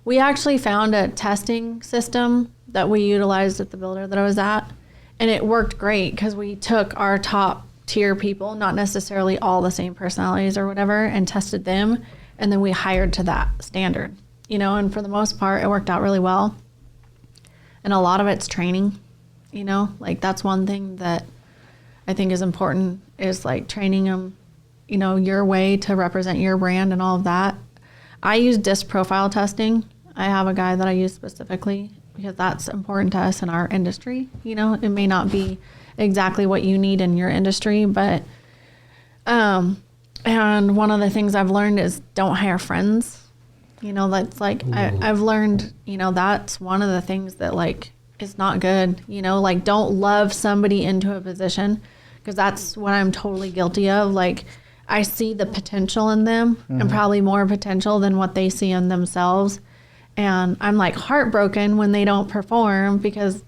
we actually found a testing system that we utilized at the builder that I was at, and it worked great because we took our top tier people, not necessarily all the same personalities or whatever, and tested them, and then we hired to that standard. You know, and for the most part, it worked out really well. And a lot of it's training, you know, like that's one thing that I think is important is like training them, you know, your way to represent your brand and all of that. I use DISC profile testing. I have a guy that I use specifically because that's important to us in our industry. You know, it may not be exactly what you need in your industry, but, and one of the things I've learned is don't hire friends. You know, that's like, I've learned, you know, that's one of the things that like is not good, you know, like don't love somebody into a position because that's what I'm totally guilty of. Like I see the potential in them and probably more potential than what they see in themselves. And I'm like heartbroken when they don't perform because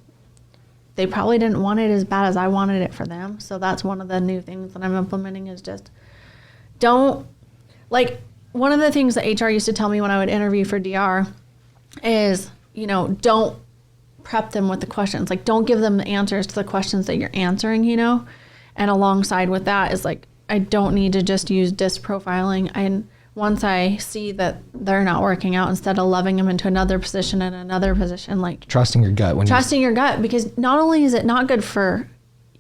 they probably didn't want it as bad as I wanted it for them. So that's one of the new things that I'm implementing is just don't like, one of the things that HR used to tell me when I would interview for DR is, you know, don't prep them with the questions. Like, don't give them the answers to the questions that you're answering, you know? And alongside with that is like, I don't need to just use DISC profiling. And once I see that they're not working out, instead of loving them into another position and another position, like trusting your gut. Trusting your gut, because not only is it not good for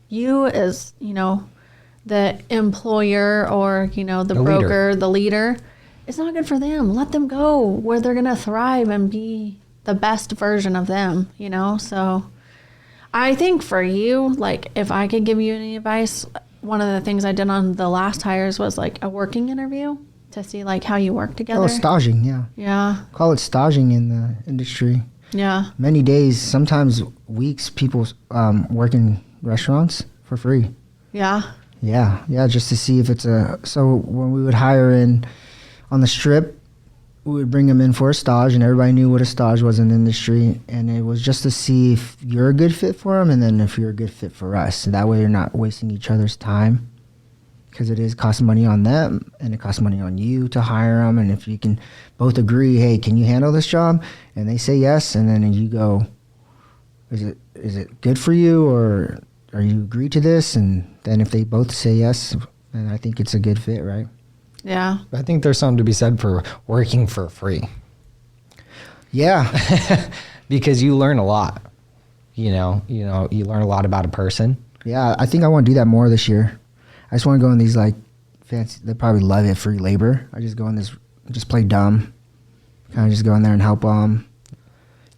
you as, you know, the employer or, you know, the broker, the leader, it's not good for them. Let them go where they're going to thrive and be the best version of them, you know? So I think for you, like if I could give you any advice, one of the things I did on the last hires was like a working interview to see like how you work together. Oh, staging, yeah. Yeah. Call it staging in the industry. Yeah. Many days, sometimes weeks, people work in restaurants for free. Yeah. Yeah, just to see if it's so when we would hire in on the strip, we would bring them in for a stage, and everybody knew what a stage was in the industry, and it was just to see if you're a good fit for them, and then if you're a good fit for us. So that way you're not wasting each other's time, because it is costing money on them, and it costs money on you to hire them, and if you can both agree, hey, can you handle this job? And they say yes, and then you go, is it good for you, or are you agree to this? And then if they both say yes, then I think it's a good fit, right? Yeah. I think there's something to be said for working for free. Yeah. Because you learn a lot. You learn a lot about a person. Yeah, I think I want to do that more this year. I just want to go in these like fancy, they probably love it, free labor. I just go in this, just play dumb. Kind of just go in there and help them.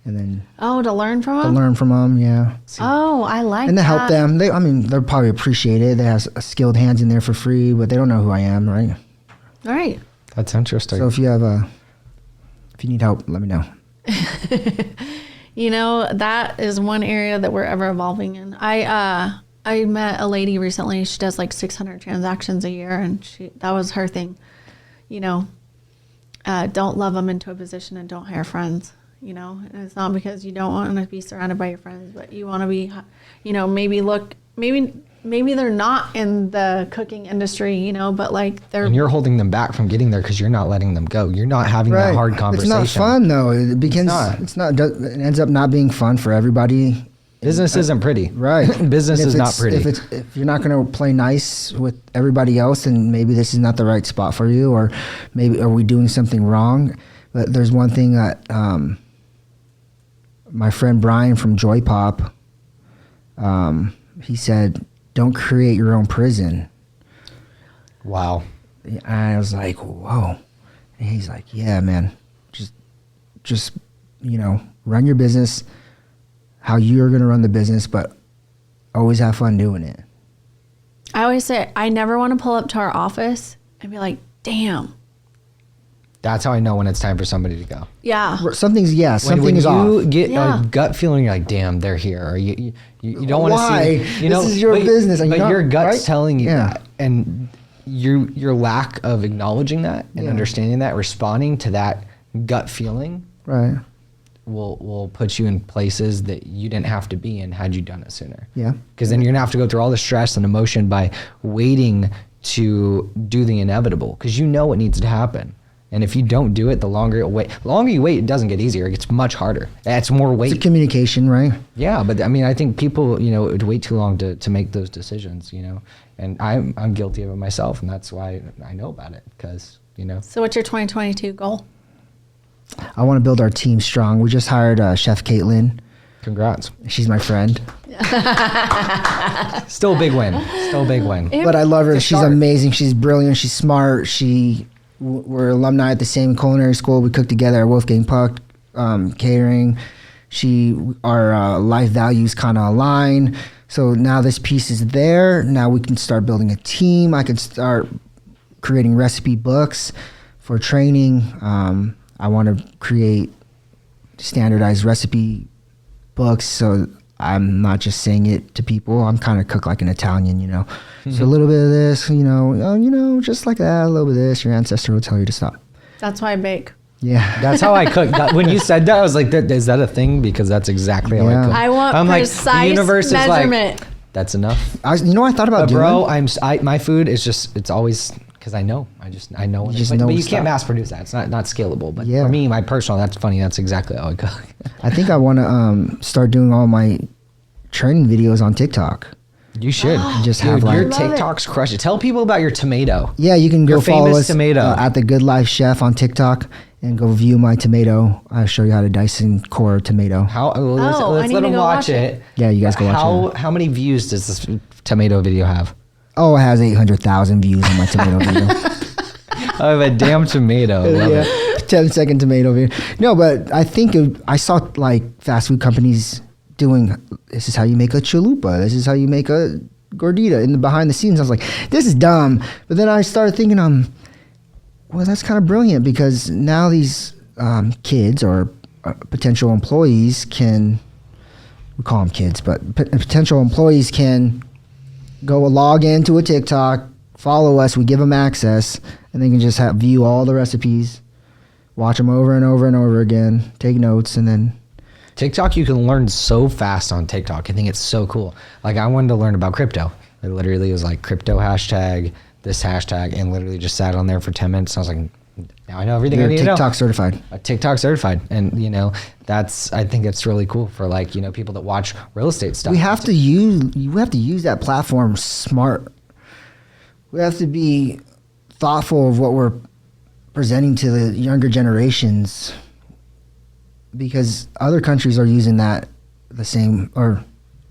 And then to learn from them? To learn from them, yeah. Oh, I like that. And to help them. They'll probably appreciate it. They have skilled hands in there for free, but they don't know who I am, right? All right. That's interesting. So if you need help, let me know. You know, that is one area that we're ever evolving in. I met a lady recently. She does like 600 transactions a year, and that was her thing. You know, don't love them into a position and don't hire friends. You know, and it's not because you don't want to be surrounded by your friends, but you want to be, you know, maybe they're not in the cooking industry, you know, but like and you're holding them back from getting there because you're not letting them go. You're not having that hard conversation. It's not fun though. It ends up not being fun for everybody. Business isn't pretty. Right. Business is not pretty. If you're not going to play nice with everybody else, then maybe this is not the right spot for you, or maybe are we doing something wrong? But there's one thing that my friend Brian from Joy Pop, he said, don't create your own prison. Wow. And I was like, whoa. And he's like, yeah, man, just run your business how you're going to run the business, but always have fun doing it. I always say I never want to pull up to our office and be like, damn. That's how I know when it's time for somebody to go. Yeah. Something is When off. you get Yeah. a gut feeling, you're like, damn, they're here. Or you don't want to Why? see. You know, This is your business, and But you're not- your gut's right? telling you Yeah. that. And your lack of acknowledging that and Yeah. understanding that, responding to that gut feeling Right. will put you in places that you didn't have to be in had you done it sooner. Yeah. Because then you're gonna have to go through all the stress and emotion by waiting to do the inevitable. Because you know what needs to happen, and if you don't do it, the longer you wait, it doesn't get easier. It gets much harder. It's more weight. It's a communication, right? Yeah, but I mean, I think people, you know, would wait too long to make those decisions. You know, and I'm guilty of it myself, and that's why I know about it. Because you know, So what's your 2022 goal? I want to build our team strong. We just hired Chef Caitlin. congrats. She's my friend, Still a big win. Still a big win. but I love her. To She's start. amazing. She's brilliant. She's smart. We're alumni at the same culinary school. We cook together at Wolfgang Puck Catering. Our life values kind of align. So now this piece is there. Now we can start building a team. I can start creating recipe books for training. I want to create standardized recipe books, so I'm not just saying it to people. I'm kind of cook like an Italian, you know. So a little bit of this, just like that, a little bit of this. Your ancestor will tell you to stop. That's why I bake. Yeah. That's how I cook. When you said that, I was like, is that a thing? Because that's exactly how I Yeah. cook. I want precise measurement. That's enough. I thought about doing. Bro, my food is just, it's always, because I know. I know. You just but, know but you stuff. can't mass produce that. It's not scalable. But Yeah. for me, my personal, that's funny. That's exactly how I cook. I think I want to start doing all my training videos on TikTok. You should. Just Dude, have like. your love it. TikToks crush it. Tell people about your tomato. Yeah, you can go Your follow famous us tomato. at the Good Life Chef on TikTok and go view my tomato. I'll show you how to dice and core a tomato. How? I Let's need let to them go watch watch it. it. Yeah, you guys go watch it. How many views does this tomato video have? Oh, it has 800,000 views on my tomato video. I have a damn tomato. I love it. 10-second tomato video. No, but I think I saw like fast food companies doing, this is how you make a chalupa. This is how you make a gordita in the behind the scenes. I was like, this is dumb. But then I started thinking, well, that's kind of brilliant, because now these kids or potential employees we call them kids, but potential employees can go log into a TikTok, follow us, we give them access, and they can just view all the recipes, watch them over and over and over again, take notes, and then TikTok, you can learn so fast on TikTok. I think it's so cool. Like, I wanted to learn about crypto. It literally was like crypto hashtag, this hashtag, and literally just sat on there for 10 minutes. I was like, now I know everything I you're need to know. TikTok certified. TikTok certified. And, I think it's really cool for people that watch real estate stuff. We have to use that platform smart. We have to be thoughtful of what we're presenting to the younger generations, because other countries are using that the same, or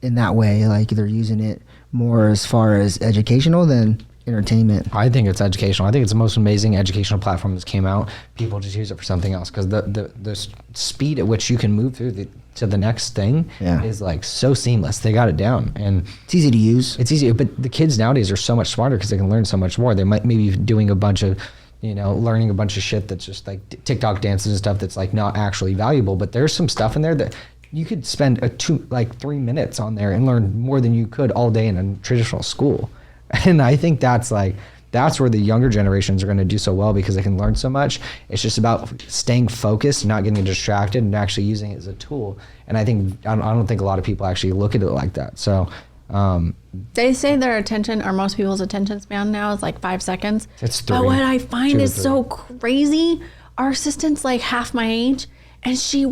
in that way, like they're using it more as far as educational than entertainment. I think it's educational. I think it's the most amazing educational platform that's came out. People just use it for something else, because the speed at which you can move through to the next thing is like so seamless. They got it down, and It's easy to use. it's easy. But the kids nowadays are so much smarter because they can learn so much more. They might maybe doing a bunch of, learning a bunch of shit that's just like TikTok dances and stuff that's like not actually valuable. But there's some stuff in there that you could spend 3 minutes on there and learn more than you could all day in a traditional school. And I think that's where the younger generations are going to do so well, because they can learn so much. It's just about staying focused, not getting distracted, and actually using it as a tool. And I don't think a lot of people actually look at it like that. So They say their attention, or most people's attention span now, is like 5 seconds. It's But 3. what I find 2 to is 3. so crazy. Our assistant's like half my age, and she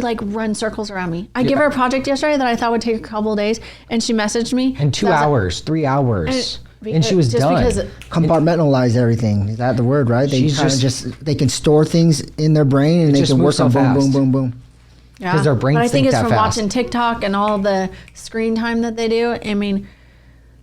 like runs circles around me. I give her a project yesterday that I thought would take a couple of days, and she messaged me. in 2 hours, 3 hours, and she was just done. because Compartmentalize everything. Is that the word, right? They She's kind of just- they can store things in their brain, and they just can work moves so on boom, fast. boom, boom, boom. Yeah. 'Cause their brains But I think think it's that from fast. watching TikTok and all the screen time that they do. I mean,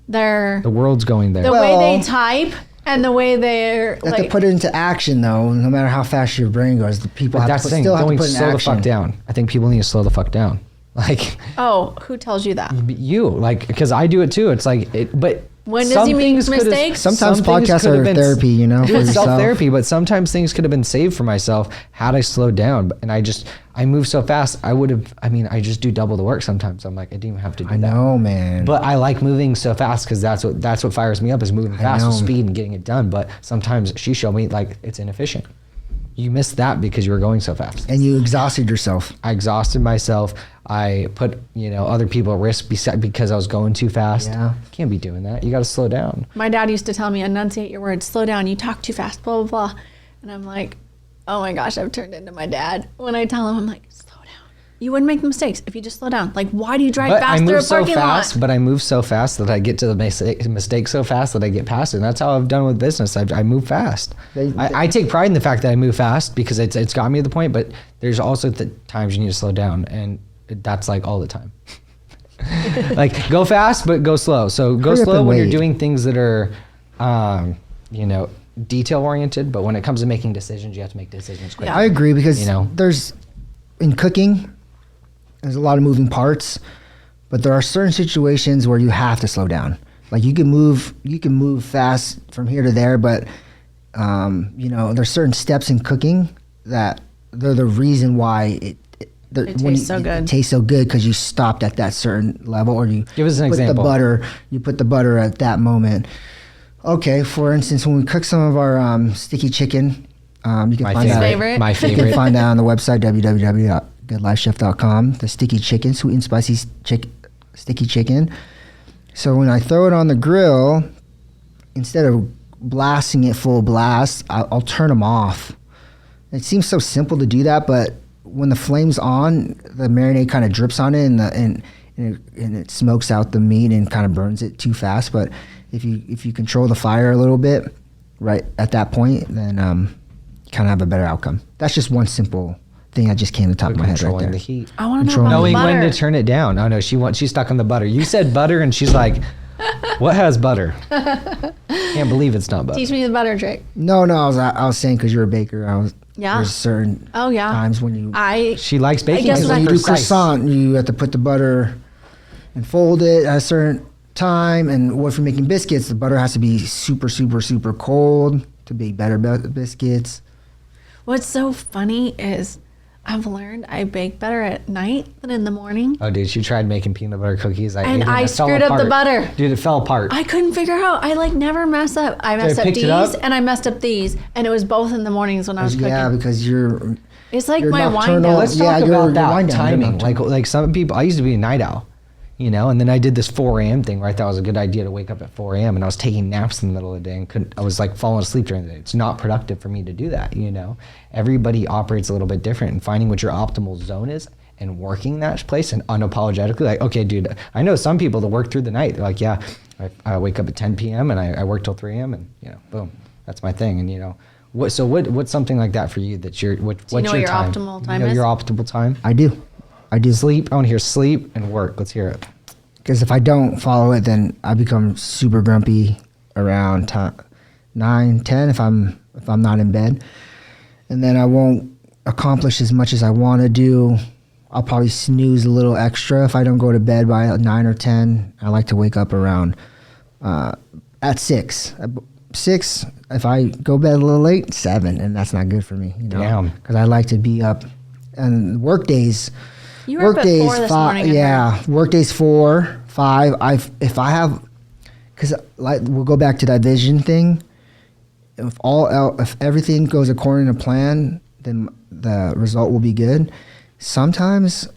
The world's going there. the Well- way they type and the way they're You have to like. put it into action, though. No matter how fast your brain goes, the people But have that's to the thing. still have to Going put it in slow the action. fuck down. I think people need to slow the fuck down. Like, Oh, who tells you that? you, like, because I do it too. It's like, but When does some he make things could've- mistakes? Sometimes some things podcasts could've are been- therapy, you know, for It's yourself. self-therapy, but sometimes things could have been saved for myself had I slowed down. And I move so fast. I just do double the work sometimes. I'm like, I didn't even have to do I that. know, man. But I like moving so fast because that's what fires me up is moving fast with know. speed and getting it done. But sometimes she showed me like it's inefficient. You missed that because you were going so fast. And you exhausted yourself. I exhausted myself. I put other people at risk because I was going too fast. Yeah. Can't be doing that. You got to slow down. My dad used to tell me, enunciate your words, slow down, you talk too fast, blah, blah, blah. And I'm like, oh my gosh, I've turned into my dad. When I tell him, I'm like, slow down. You wouldn't make mistakes if you just slow down. Like, why do you drive But I fast through a move so parking fast. lot? But I move so fast that I get to the mistake so fast that I get past it. And that's how I've done with business. I move fast. I take pride in the fact that I move fast because it's got me to the point. But there's also the times you need to slow down, and that's like all the time. Like, go fast, but go slow. So go Hurry up slow and when you're wait. doing things that are, detail oriented. But when it comes to making decisions, you have to make decisions quick. Yeah. I agree because You know? there's in cooking, there's a lot of moving parts, but there are certain situations where you have to slow down. Like you can move fast from here to there, but there's certain steps in cooking that they're the reason why it tastes so good. It tastes so good because you stopped at that certain level, or you Give us an put example. You put the butter at that moment. Okay, for instance, when we cook some of our sticky chicken, you can My find that. favorite. My You can favorite. find that on the website www.goodlifechef.com. The sticky chicken, sweet and spicy sticky chicken. So when I throw it on the grill, instead of blasting it full blast, I'll turn them off. It seems so simple to do that, but when the flame's on, the marinade kind of drips on it, and it smokes out the meat and kind of burns it too fast. But if you control the fire a little bit right at that point, then you kind of have a better outcome. That's just one simple thing that just came to the top of my head right Controlling there. the heat. I want to know Control. about Knowing the butter. when to turn it down. Oh no, she's stuck on the butter. You said butter, and she's like, "What has butter?" Can't believe it's not butter. Teach me the butter trick. No, I was saying because you're a baker. Yeah. There's certain Oh, yeah. times when you She likes baking. guess She's what when you do precise. croissant, you have to put the butter and fold it at a certain time. And what if you're making biscuits? The butter has to be super, super, super cold to be better biscuits. What's so funny is I've learned I bake better at night than in the morning. Oh, dude, she tried making peanut butter cookies. And ate it, I it fell screwed up the apart. butter. Dude, it fell apart. I couldn't figure out. I never mess up. I messed up picked these it up? and I messed up these. And it was both in the mornings when I was cooking. Yeah, because you're It's like you're my wind nocturnal. down. Let's Yeah, talk you're about that wind down. You're timing. nocturnal. Like some people, I used to be a night owl, and then I did this 4 a.m. thing where I thought it was a good idea to wake up at 4 a.m. and I was taking naps in the middle of the day and I was like falling asleep during the day. It's not productive for me to do that, Everybody operates a little bit different, and finding what your optimal zone is and working that place and unapologetically like, okay, dude, I know some people that work through the night. They're like, yeah, I wake up at 10 p.m. and I work till 3 a.m. and boom, that's my thing. And what's something like that for you that what's you know your what your time? optimal You time know is? your optimal time? I do. Sleep. I want to hear sleep and work. Let's hear it. Because if I don't follow it, then I become super grumpy around 9, 10 if I'm not in bed, and then I won't accomplish as much as I want to do. I'll probably snooze a little extra if I don't go to bed by 9 or 10. I like to wake up around at 6. 6. If I go to bed a little late, 7, and that's not good for me. Damn. Because I like to be up. And work days. You were up at 4 this morning. I Yeah, work days 4, 5. Because we'll go back to that vision thing. If everything goes according to plan, then the result will be good. Sometimes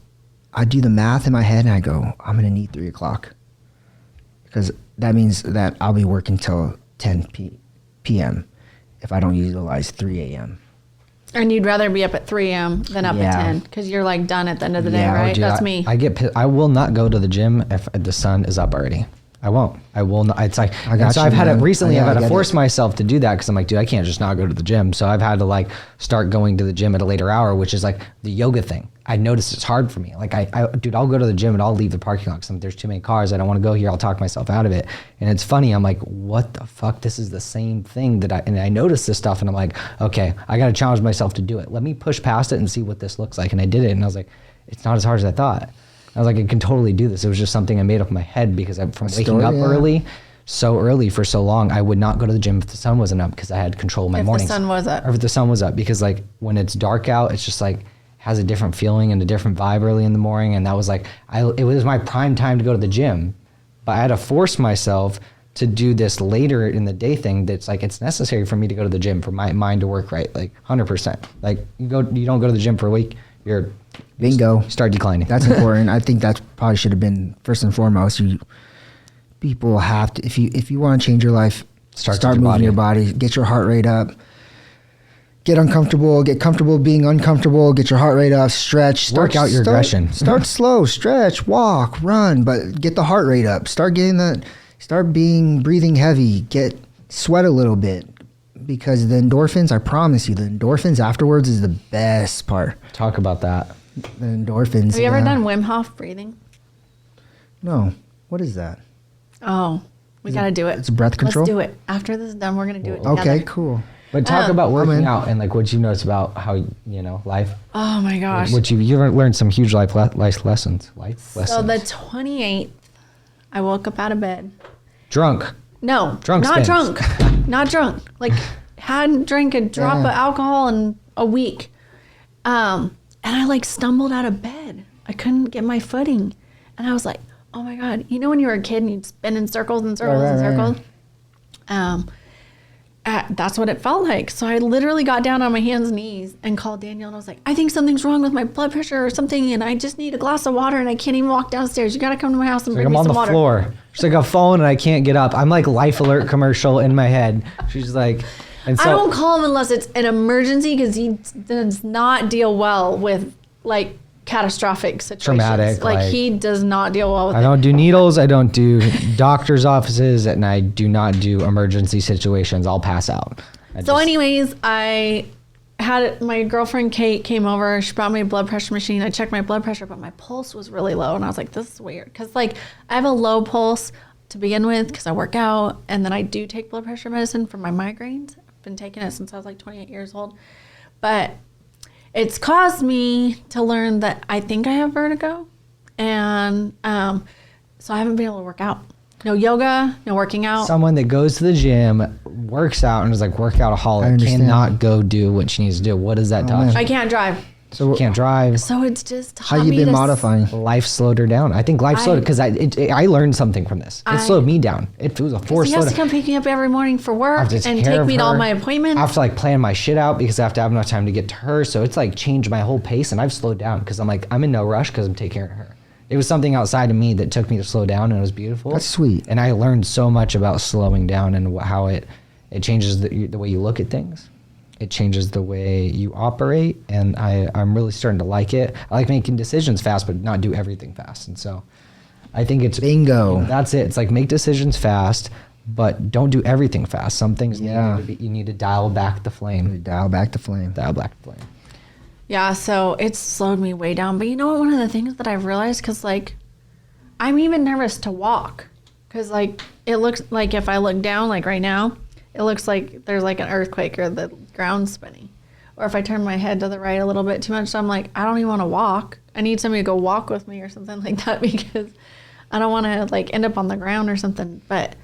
I do the math in my head and I go, I'm gonna need 3 o'clock, because that means that I'll be working till 10 p.m. if I don't utilize 3 a.m. And you'd rather be up at 3 a.m. than up Yeah. at 10 because you're done at the end of the day, Yeah, right? Dude, That's me. I get pissed. I will not go to the gym if the sun is up already. I won't. I will not. It's like, I got and so you, I've had man. to recently. I I've had to get force it. myself to do that because I'm like, dude, I can't just not go to the gym. So I've had to start going to the gym at a later hour, which is like the yoga thing. I noticed it's hard for me. Like dude, I'll go to the gym and I'll leave the parking lot because there's too many cars. I don't want to go here. I'll talk myself out of it. And it's funny. I'm like, what the fuck? This is the same thing and I noticed this stuff and I'm like, okay, I got to challenge myself to do it. Let me push past it and see what this looks like. And I did it and I was like, it's not as hard as I thought. I was like, I can totally do this. It was just something I made up in my head because I'm from waking up early, so early for so long. I would not go to the gym if the sun wasn't up because I had control of my mornings. If the sun was up. Or if the sun was up, because like when it's dark out, it's just like has a different feeling and a different vibe early in the morning. And that was like, it was my prime time to go to the gym, but I had to force myself to do this later in the day thing. That's like, it's necessary for me to go to the gym for my mind to work right. Like 100%. Like you don't go to the gym for a week, you're bingo. You start declining. That's important. I think that probably should have been first and foremost. People have to, if you want to change your life, start moving your body, get your heart rate up, get uncomfortable, get comfortable being uncomfortable, get your heart rate up, stretch, work out your aggression. Start slow, stretch, walk, run, but get the heart rate up. Start breathing heavy, sweat a little bit, because the endorphins, I promise you, the endorphins afterwards is the best part. Talk about that. The endorphins. Have you ever done Wim Hof breathing? No. What is that? Oh, we got to do it. It's breath control? Let's do it. After this is done, we're going to do it together. Okay, cool. But talk about working out and like what you notice about how, life. Oh my gosh. You learned some huge life lessons. So the 28th, I woke up out of bed. Drunk. No, drunk. Not drunk. Not drunk. Like hadn't drank a drop of alcohol in a week. And I like stumbled out of bed. I couldn't get my footing. And I was like, oh my God. You know when you were a kid and you'd spin in circles and circles and circles? That's what it felt like. So I literally got down on my hands and knees and called Daniel and I was like, I think something's wrong with my blood pressure or something and I just need a glass of water and I can't even walk downstairs. You got to come to my house and bring me some water. I'm on the floor. She's like, a phone and I can't get up. I'm like Life Alert commercial in my head. She's like... And so, I don't call him unless it's an emergency because he does not deal well with like catastrophic situations. Traumatic. Like he does not deal well with it. I don't do needles. I don't do doctor's offices, and I do not do emergency situations. I'll pass out. Anyways, I had my girlfriend Kate came over. She brought me a blood pressure machine. I checked my blood pressure, but my pulse was really low, and I was like, "This is weird." Because like I have a low pulse to begin with because I work out, and then I do take blood pressure medicine for my migraines. I've been taking it since I was like 28 years old, but it's caused me to learn that I think I have vertigo, and so I haven't been able to work out. No yoga, no working out. Someone that goes to the gym, works out, and is like workoutaholic cannot go do what she needs to do. What does that touch? I can't drive. So can't drive. So it's just how you been modifying? Life slowed her down. I think life slowed because I learned something from this. It slowed me down. It was a force. He has to come pick me up every morning for work and take me to all my appointments. I have to like plan my shit out because I have to have enough time to get to her. So it's like changed my whole pace, and I've slowed down because I'm in no rush because I'm taking care of her. It was something outside of me that took me to slow down, and it was beautiful. That's sweet. And I learned so much about slowing down and how it changes the way you look at things. It changes the way you operate, and I'm really starting to like it. I like making decisions fast, but not do everything fast. And so I think it's... Bingo. That's it. It's like make decisions fast, but don't do everything fast. Some things you need to dial back the flame. Dial back the flame. Dial back the flame. Yeah, so it's slowed me way down. But you know what? One of the things that I've realized, because like I'm even nervous to walk, because like it looks like if I look down, like right now, it looks like there's like an earthquake or the ground's spinning. Or if I turn my head to the right a little bit too much, so I'm like, I don't even want to walk. I need somebody to go walk with me or something like that because I don't want to like end up on the ground or something. But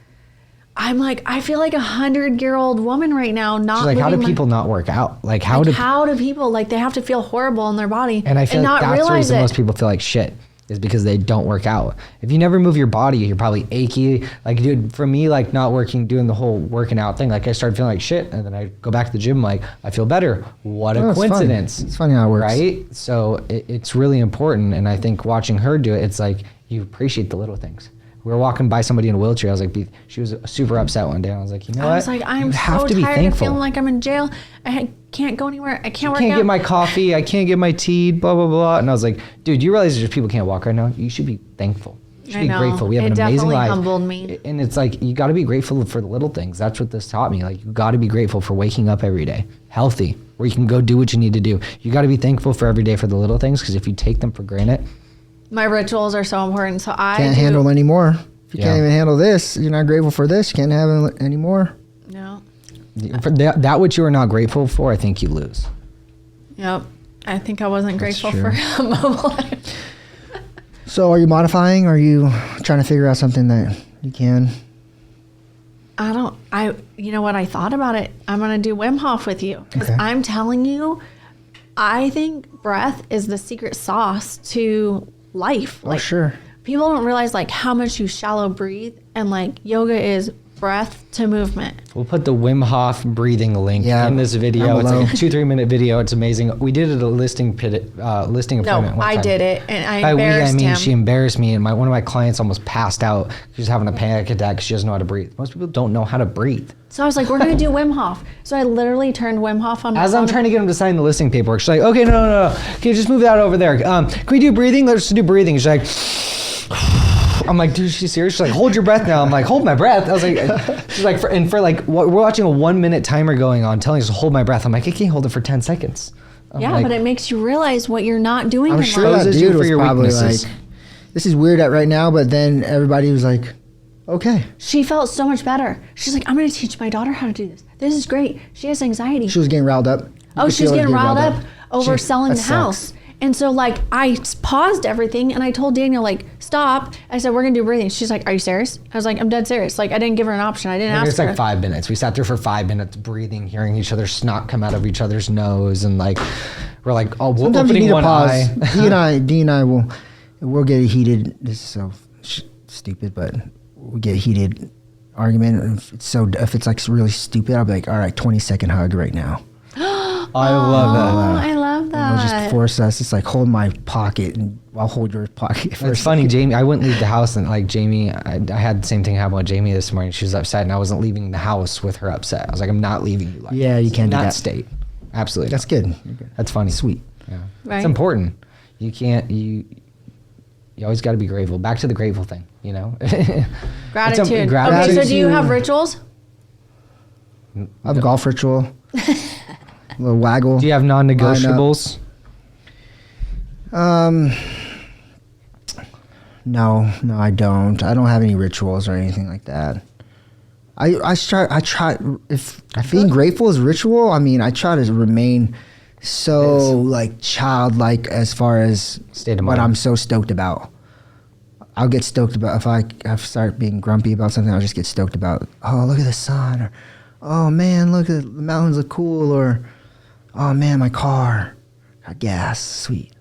I'm like, I feel like 100-year-old woman right now. She's like, how do people not work out? Like how do people like they have to feel horrible in their body and I feel like that's the reason it. Most people feel like shit. Is because they don't work out. If you never move your body, you're probably achy. Like, dude, for me, like not doing the whole working out thing, like I started feeling like shit, and then I go back to the gym, like I feel better. What a coincidence! It's funny how it works, right? So it's really important, and I think watching her do it, it's like you appreciate the little things. We were walking by somebody in a wheelchair. I was like, she was super upset one day. I was like, you know what? I was like, I'm so tired of feeling like I'm in jail. I can't go anywhere. I can't work out. I can't get my coffee. I can't get my tea, blah, blah, blah. And I was like, dude, you realize there's people can't walk right now? You should be thankful. You should be grateful. We have an amazing life. It definitely humbled me. And it's like, you got to be grateful for the little things. That's what this taught me. Like, you got to be grateful for waking up every day, healthy, where you can go do what you need to do. You got to be thankful for every day for the little things, because if you take them for granted. My rituals are so important. So I can't handle anymore. If you can't even handle this, you're not grateful for this, you can't have it anymore. No. For that which you are not grateful for, I think you lose. Yep. I think I wasn't grateful for mobile life. So are you modifying? Are you trying to figure out something that you can? You know what? I thought about it. I'm going to do Wim Hof with you. Because Okay. I'm telling you, I think breath is the secret sauce to life. Oh, sure. People don't realize like how much you shallow breathe, and like yoga is breath to movement. We'll put the Wim Hof breathing link in this video. It's like a 2-3 minute video. It's amazing. We did it at a listing appointment No, one I time. did it, and I By we, I embarrassed mean him. she embarrassed me, and one of my clients almost passed out. She was having a panic attack because she doesn't know how to breathe. Most people don't know how to breathe. So I was like, we're going to do Wim Hof. So I literally turned Wim Hof on my As I'm phone. trying to get him to sign the listing paperwork, she's like, okay, no. Okay, just move that over there. Can we do breathing? Let's do breathing. She's like, I'm like, dude, she's serious? She's like, hold your breath now. I'm like, hold my breath. I was like, she's like, we're watching a 1 minute timer going on, telling us to hold my breath. I'm like, I can't hold it for 10 seconds. Yeah, but it makes you realize what you're not doing I'm in sure life. that Exposes you dude for was your probably weaknesses. like, this is weird at right now, but then everybody was like, okay. She felt so much better. She's like, I'm going to teach my daughter how to do this. This is great. She has anxiety. She was getting riled up. Oh, she was getting riled up over selling that the sucks. house. And so like I paused everything and I told Daniel like, stop. I said, we're going to do breathing. She's like, are you serious? I was like, I'm dead serious. Like I didn't give her an option. I didn't And ask it's her. like 5 minutes. We sat there for 5 minutes breathing, hearing each other's snot come out of each other's nose, and like we're like, oh, we're Sometimes you opening need to one pause. eye. D and I we'll get a heated. This is so stupid, but we get a heated argument. If it's like really stupid, I'll be like, all right, 20-second hug right now. I love that. Oh, I love It'll just that. force us. It's like hold my pocket and I'll hold your pocket. For It's a funny, second. Jamie. I wouldn't leave the house, and like Jamie, I had the same thing happen with Jamie this morning. She was upset, and I wasn't leaving the house with her upset. I was like, I'm not leaving you. Like Yeah, you this. can't do In that. state. Absolutely. That's good. You're good. That's funny. Sweet. Yeah. Right. It's important. You can't. You always got to be grateful. Back to the grateful thing. You know. Gratitude. Okay, gratitude. so do you have rituals? I have a golf ritual. A little waggle. Do you have non-negotiables? No, I don't. I don't have any rituals or anything like that. I try if being grateful is ritual, I mean, I try to remain so like childlike as far as State of what mind. I'm so stoked about. I'll get stoked about if I start being grumpy about something, I'll just get stoked about, oh, look at the sun, or oh man, look at the mountains look cool, or oh man, my car got gas, sweet.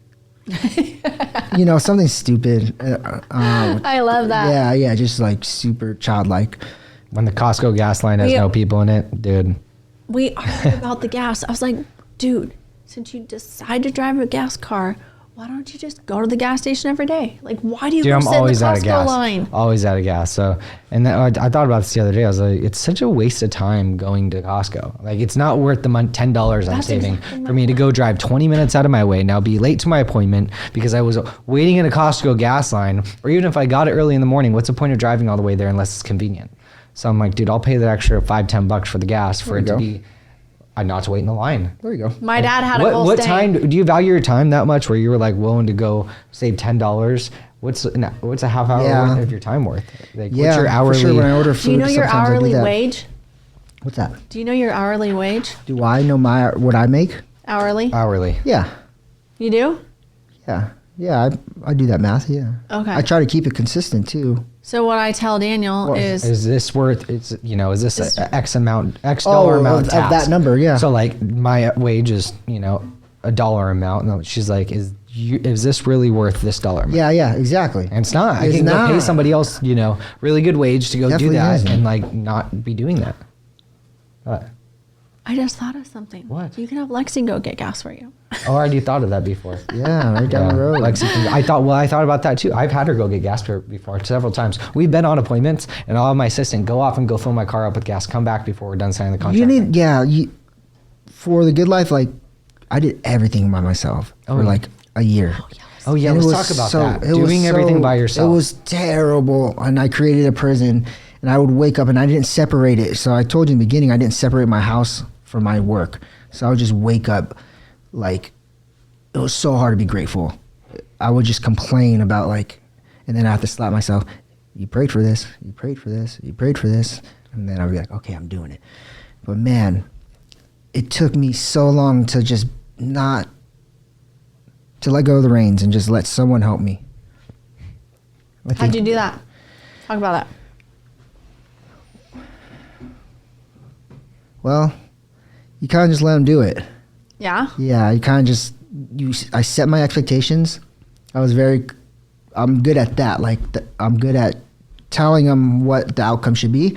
You know, something stupid. I love that. Yeah, just like super childlike. When the Costco gas line has Yeah. no people in it, dude. We argued about the gas. I was like, dude, since you decide to drive a gas car, why don't you just go to the gas station every day? Like, why do you Dude, go I'm sit in the always out of Costco gas. line? Always out of gas. So, and I thought about this the other day. I was like, it's such a waste of time going to Costco. Like, it's not worth the $10 I'm That's saving exactly my for me to go drive 20 minutes out of my way, now be late to my appointment because I was waiting in a Costco gas line. Or even if I got it early in the morning, what's the point of driving all the way there unless it's convenient? So I'm like, dude, I'll pay that extra $5-10 for the gas for it to be, not to wait in the line. There you go. My dad had a goal What staying. time do you value your time that much where you were like willing to go save $10? What's a half hour Yeah. worth of your time worth? Like, Yeah, what's your hourly? for sure. When I order food, Do you know your sometimes I do hourly that. wage? What's that? Do you know your hourly wage? Do I know what I make? Hourly? Hourly. Yeah, You do? yeah. I do that math. Yeah. Okay. I try to keep it consistent too. So what I tell Daniel is Is this worth? Is this a X Oh, dollar amount of task? that number, yeah. So like my wage is a dollar amount. And she's like, is this really worth this dollar amount? Yeah, exactly. And it's not. I It's can go pay not. somebody else, really good wage to go Definitely do that isn't. and like not be doing that. What? I just thought of something. What? You can have Lexi go get gas for you. Oh, I already thought of that before. Yeah, right down the road. I thought about that too. I've had her go get gas before several times. We've been on appointments, and I'll have my assistant go off and go fill my car up with gas, come back before we're done signing the contract. For the good life, like I did everything by myself for yeah. like a year. Oh yeah, And it let's was talk about so- that. it was Doing everything so- by yourself. It was terrible, and I created a prison. And I would wake up, and I didn't separate it. So I told you in the beginning, I didn't separate my house from my work. So I would just wake up, like it was so hard to be grateful. I would just complain about and then I have to slap myself. You prayed for this. You prayed for this. You prayed for this. And then I'd be like, okay, I'm doing it. But man, it took me so long to just to let go of the reins and just let someone help me. How'd you do that? Talk about that. Well, you kind of just let them do it. Yeah? Yeah, you kind of just, I set my expectations. I'm good at that. Like, I'm good at telling them what the outcome should be.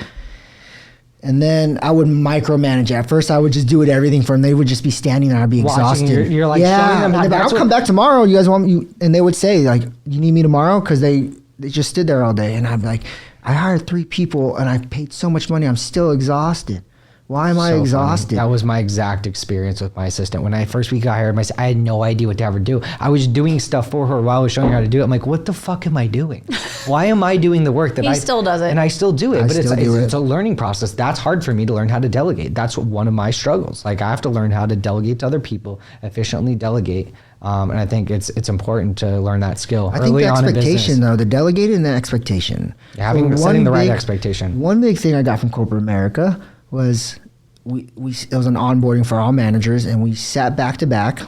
And then I would micromanage it. At first, I would just do everything for them. They would just be standing there. I'd be exhausted. You're like showing them how. I'll come back tomorrow. You guys want me? And they would say, like, you need me tomorrow? Because they just stood there all day. And I'd be like, I hired 3 people and I paid so much money. I'm still exhausted. Why am I exhausted? That was my exact experience with my assistant. When I first week I hired I had no idea what to have her do. I was doing stuff for her while I was showing her how to do it. I'm like, what the fuck am I doing? Why am I doing the work that He still does it. And I still do it. But it's a learning process. That's hard for me to learn how to delegate. That's one of my struggles. Like, I have to learn how to delegate to other people, efficiently delegate. And I think it's important to learn that skill I think early the on in business. expectation, though, the delegated and the expectation. Setting the right expectation. One big thing I got from corporate America was it was an onboarding for all managers, and we sat back to back,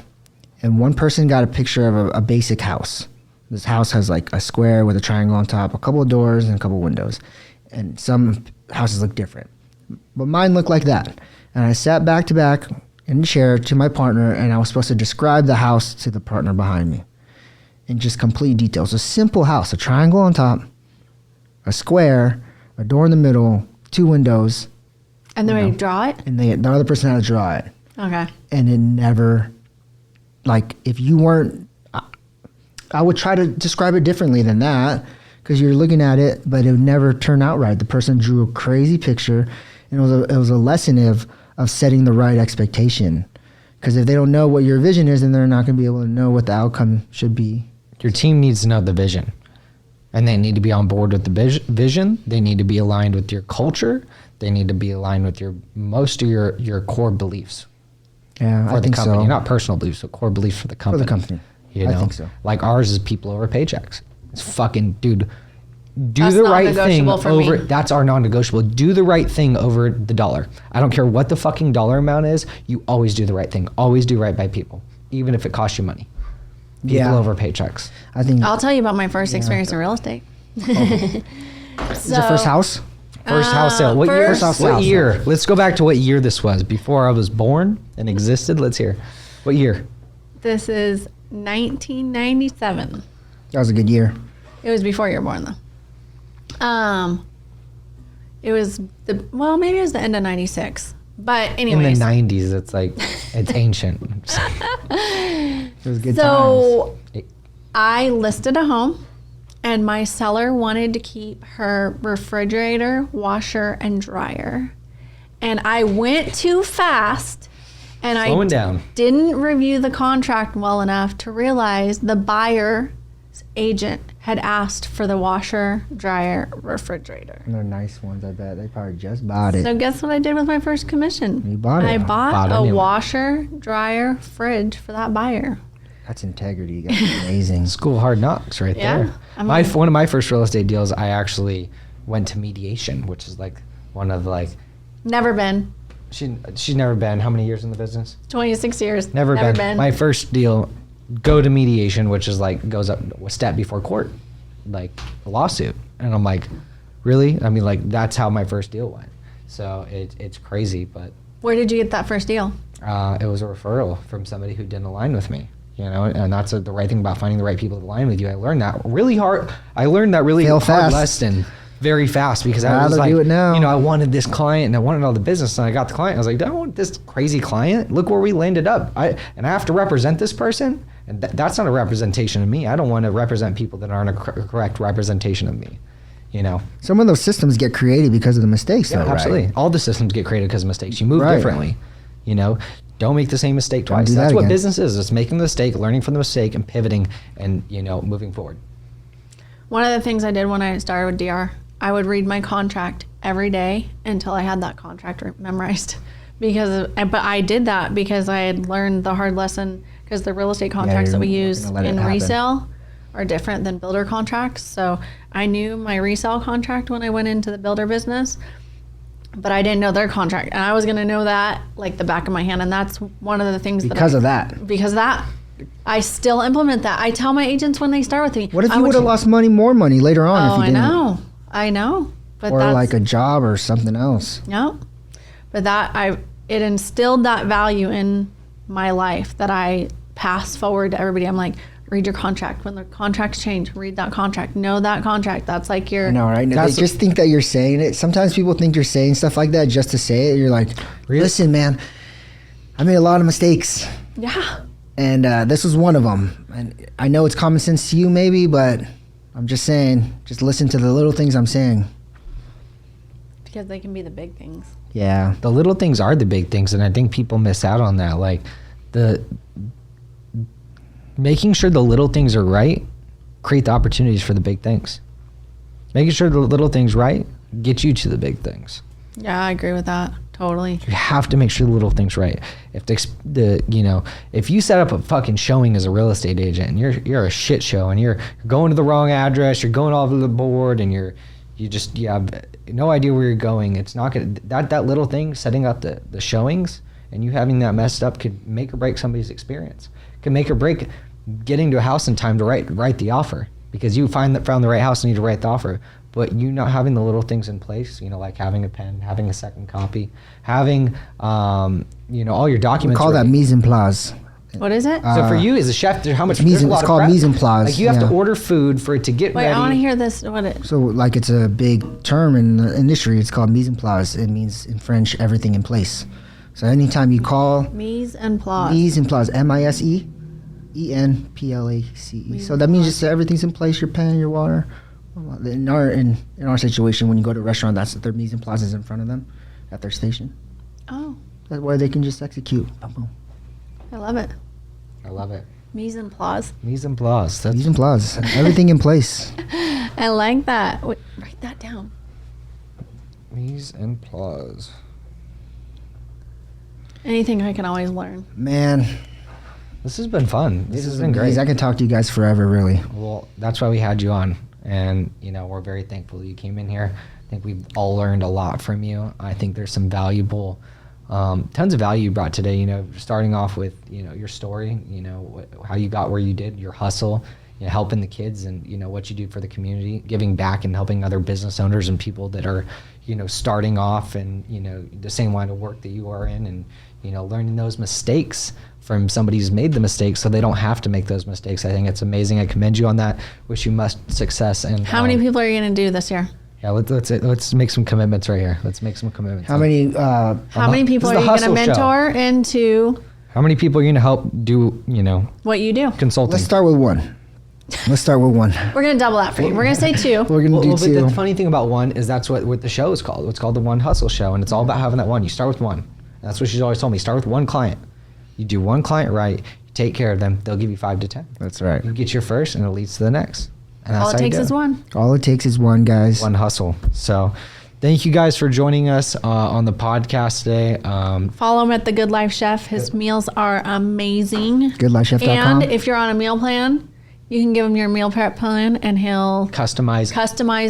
and one person got a picture of a basic house. This house has like a square with a triangle on top, a couple of doors, and a couple of windows. And some houses look different. But mine looked like that. And I sat back to back in the chair to my partner, and I was supposed to describe the house to the partner behind me in just complete details. A simple house, a triangle on top, a square, a door in the middle, 2 windows. And then we draw it? And the other person had to draw it. Okay. And it never, like, if you weren't, I would try to describe it differently than that, because you're looking at it, but it would never turn out right. The person drew a crazy picture, and it was a lesson of setting the right expectation. Because if they don't know what your vision is, then they're not going to be able to know what the outcome should be. Your team needs to know the vision, and they need to be on board with the vision. They need to be aligned with your culture. They need to be aligned with most of your core beliefs. Yeah, I think the company, not personal beliefs, but core beliefs for the company. For the company. You know? I think so. Like ours is people over paychecks. It's fucking, dude, do That's the right thing over. That's our non-negotiable. Do the right thing over the dollar. I don't care what the fucking dollar amount is. You always do the right thing. Always do right by people, even if it costs you money. People over paychecks. I think. I'll tell you about my first experience in real estate. Is your first house? First house sale. What year? First house What sale. year? Let's go back to what year this was. Before I was born and existed. Let's hear. What year? This is 1997. That was a good year. It was before you were born, though. It was maybe it was the end of 96. But anyways. In the 90s, it's like, it's ancient. It was good times. So I listed a home, and my seller wanted to keep her refrigerator, washer, and dryer. And I went too fast, and Slowing down. didn't review the contract well enough to realize the buyer's agent had asked for the washer, dryer, refrigerator. And they're nice ones, I bet. They probably just bought it. So guess what I did with my first commission? You bought it. I bought Bought a a new one. washer, dryer, fridge for that buyer. That's integrity. That's amazing. School hard knocks right Yeah, there. I mean- One of my first real estate deals, I actually went to mediation, which is like one of like, Never been. she's never been, how many years in the business? 26 years. Never been. My first deal, go to mediation, which is like, goes up a step before court, like a lawsuit. And I'm like, really? I mean, like, that's how my first deal went. So it's crazy, but Where did you get that first deal? it was a referral from somebody who didn't align with me. You know, and that's the right thing about finding the right people to align with you. I learned that really hard. I learned that really Fail hard fast. lesson very fast because I was Rather like, do it now. you know, I wanted this client and I wanted all the business and I got the client. I was like, I don't want this crazy client. Look where we landed up. I have to represent this person, and that's not a representation of me. I don't want to represent people that aren't a correct representation of me. You know, Some of those systems get created because of the mistakes, though, absolutely. right? All the systems get created because of mistakes. You move Right. differently. You know, don't make the same mistake Don't twice. do that That's what again. business is. It's making the mistake, learning from the mistake, and pivoting, and you know, moving forward. One of the things I did when I started with DR, I would read my contract every day until I had that contract memorized. But I did that because I had learned the hard lesson, because the real estate contracts that we you're use gonna let it in happen. resale are different than builder contracts. So I knew my resale contract when I went into the builder business, but I didn't know their contract. And I was going to know that like the back of my hand. And that's one of the things Because of that. because of that. I still implement that. I tell my agents when they start with me. What if you would have lost more money later on? Oh, if you didn't? I know. But Or that's, like a job or something else. no. But it instilled that value in my life that I pass forward to everybody. I'm like, read your contract. When the contracts change, read that contract. Know that contract. That's like your. I know, right? They just think that you're saying it. Sometimes people think you're saying stuff like that just to say it. You're like, listen, man, I made a lot of mistakes. Yeah. And this was one of them. And I know it's common sense to you maybe, but I'm just saying, just listen to the little things I'm saying. Because they can be the big things. Yeah. The little things are the big things, and I think people miss out on that. Like the making sure the little things are right create the opportunities for the big things. Making sure the little things right get you to the big things. Yeah, I agree with that. Totally. You have to make sure the little things right. If if you set up a fucking showing as a real estate agent and you're a shit show and you're going to the wrong address, you're going all over the board, and you have no idea where you're going. It's not gonna that little thing, setting up the showings and you having that messed up, could make or break somebody's experience. Could make or break getting to a house in time to write the offer, because you found the right house and need to write the offer. But you not having the little things in place, like having a pen, having a second copy, having all your documents. We call that mise en place. What is it? So for you as a chef, there's it's called mise en place. Like you have to order food for it to get ready. Wait, I want to hear this. So like it's a big term in the industry. It's called mise en place. It means in French everything in place. So anytime you call mise en place. Mise en place. MISEENPLACE. So that means just everything's in place. Your pen, your water. In our situation, when you go to a restaurant, that's their mise en place is in front of them at their station. Oh. That's why they can just execute. Boom, boom. I love it. I love it. Mise en place. Mise en place. Mise en place. Everything in place. I like that. Wait, write that down. Mise en place. Anything I can always learn. Man. This has been fun. This has been great. I can talk to you guys forever, really. Well, that's why we had you on. And, we're very thankful you came in here. I think we've all learned a lot from you. I think there's some valuable, tons of value you brought today, starting off with, your story, how you got where you did, your hustle, helping the kids and, what you do for the community, giving back and helping other business owners and people that are, starting off and, the same line of work that you are in, and, learning those mistakes from somebody who's made the mistakes so they don't have to make those mistakes. I think it's amazing. I commend you on that. Wish you much success. And how many people are you going to do this year? Yeah, let's make some commitments right here. Let's make some commitments. How many people are you going to mentor into? How many people are you going to help do, what you do? Consulting? Let's start with one. We're going to double that for you. We're going to say two. We're going to do two. But the funny thing about one is that's what the show is called. It's called the One Hustle Show, and it's all about having that one. You start with one. That's what she's always told me. Start with one client. You do one client right. You take care of them. They'll give you 5 to 10. That's right. You get your first, and it leads to the next. And All it takes is one. All it takes is one, guys. One hustle. So thank you guys for joining us on the podcast today. Follow him at The Good Life Chef. His meals are amazing. GoodLifeChef.com. And if you're on a meal plan, you can give him your meal prep plan, and he'll customize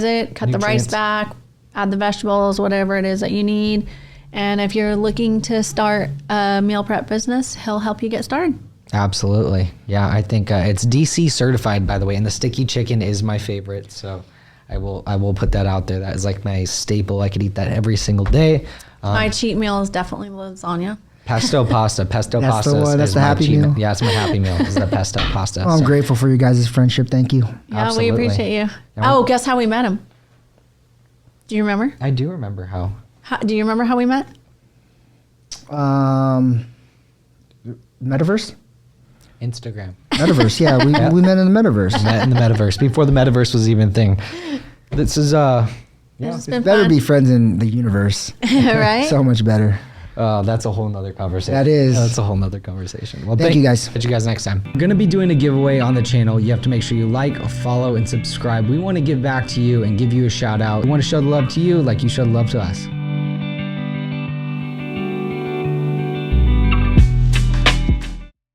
it, cut the rice back, add the vegetables, whatever it is that you need. And if you're looking to start a meal prep business, he'll help you get started. Absolutely. Yeah, I think it's DC certified, by the way, and the sticky chicken is my favorite. So I will put that out there. That is like my staple. I could eat that every single day. My cheat meal is definitely lasagna. Pesto pasta. Pesto That's pasta. The one. That's the happy meal. Yeah, it's my happy meal. Is the pesto pasta. Well, I'm grateful for you guys' friendship. Thank you. Yeah, Absolutely. we appreciate you. Yeah, guess how we met him? Do you remember? I do remember how. Do you remember how we met? Metaverse? Instagram. Metaverse, yeah. We met in the metaverse. Met in the metaverse before the metaverse was even a thing. This is It's been better fun. be friends in the universe. Right? So much better. That's a whole nother conversation. That is. That's a whole nother conversation. Well, Thank you guys. Catch you guys next time. We're going to be doing a giveaway on the channel. You have to make sure you like, follow, and subscribe. We want to give back to you and give you a shout out. We want to show the love to you like you show the love to us.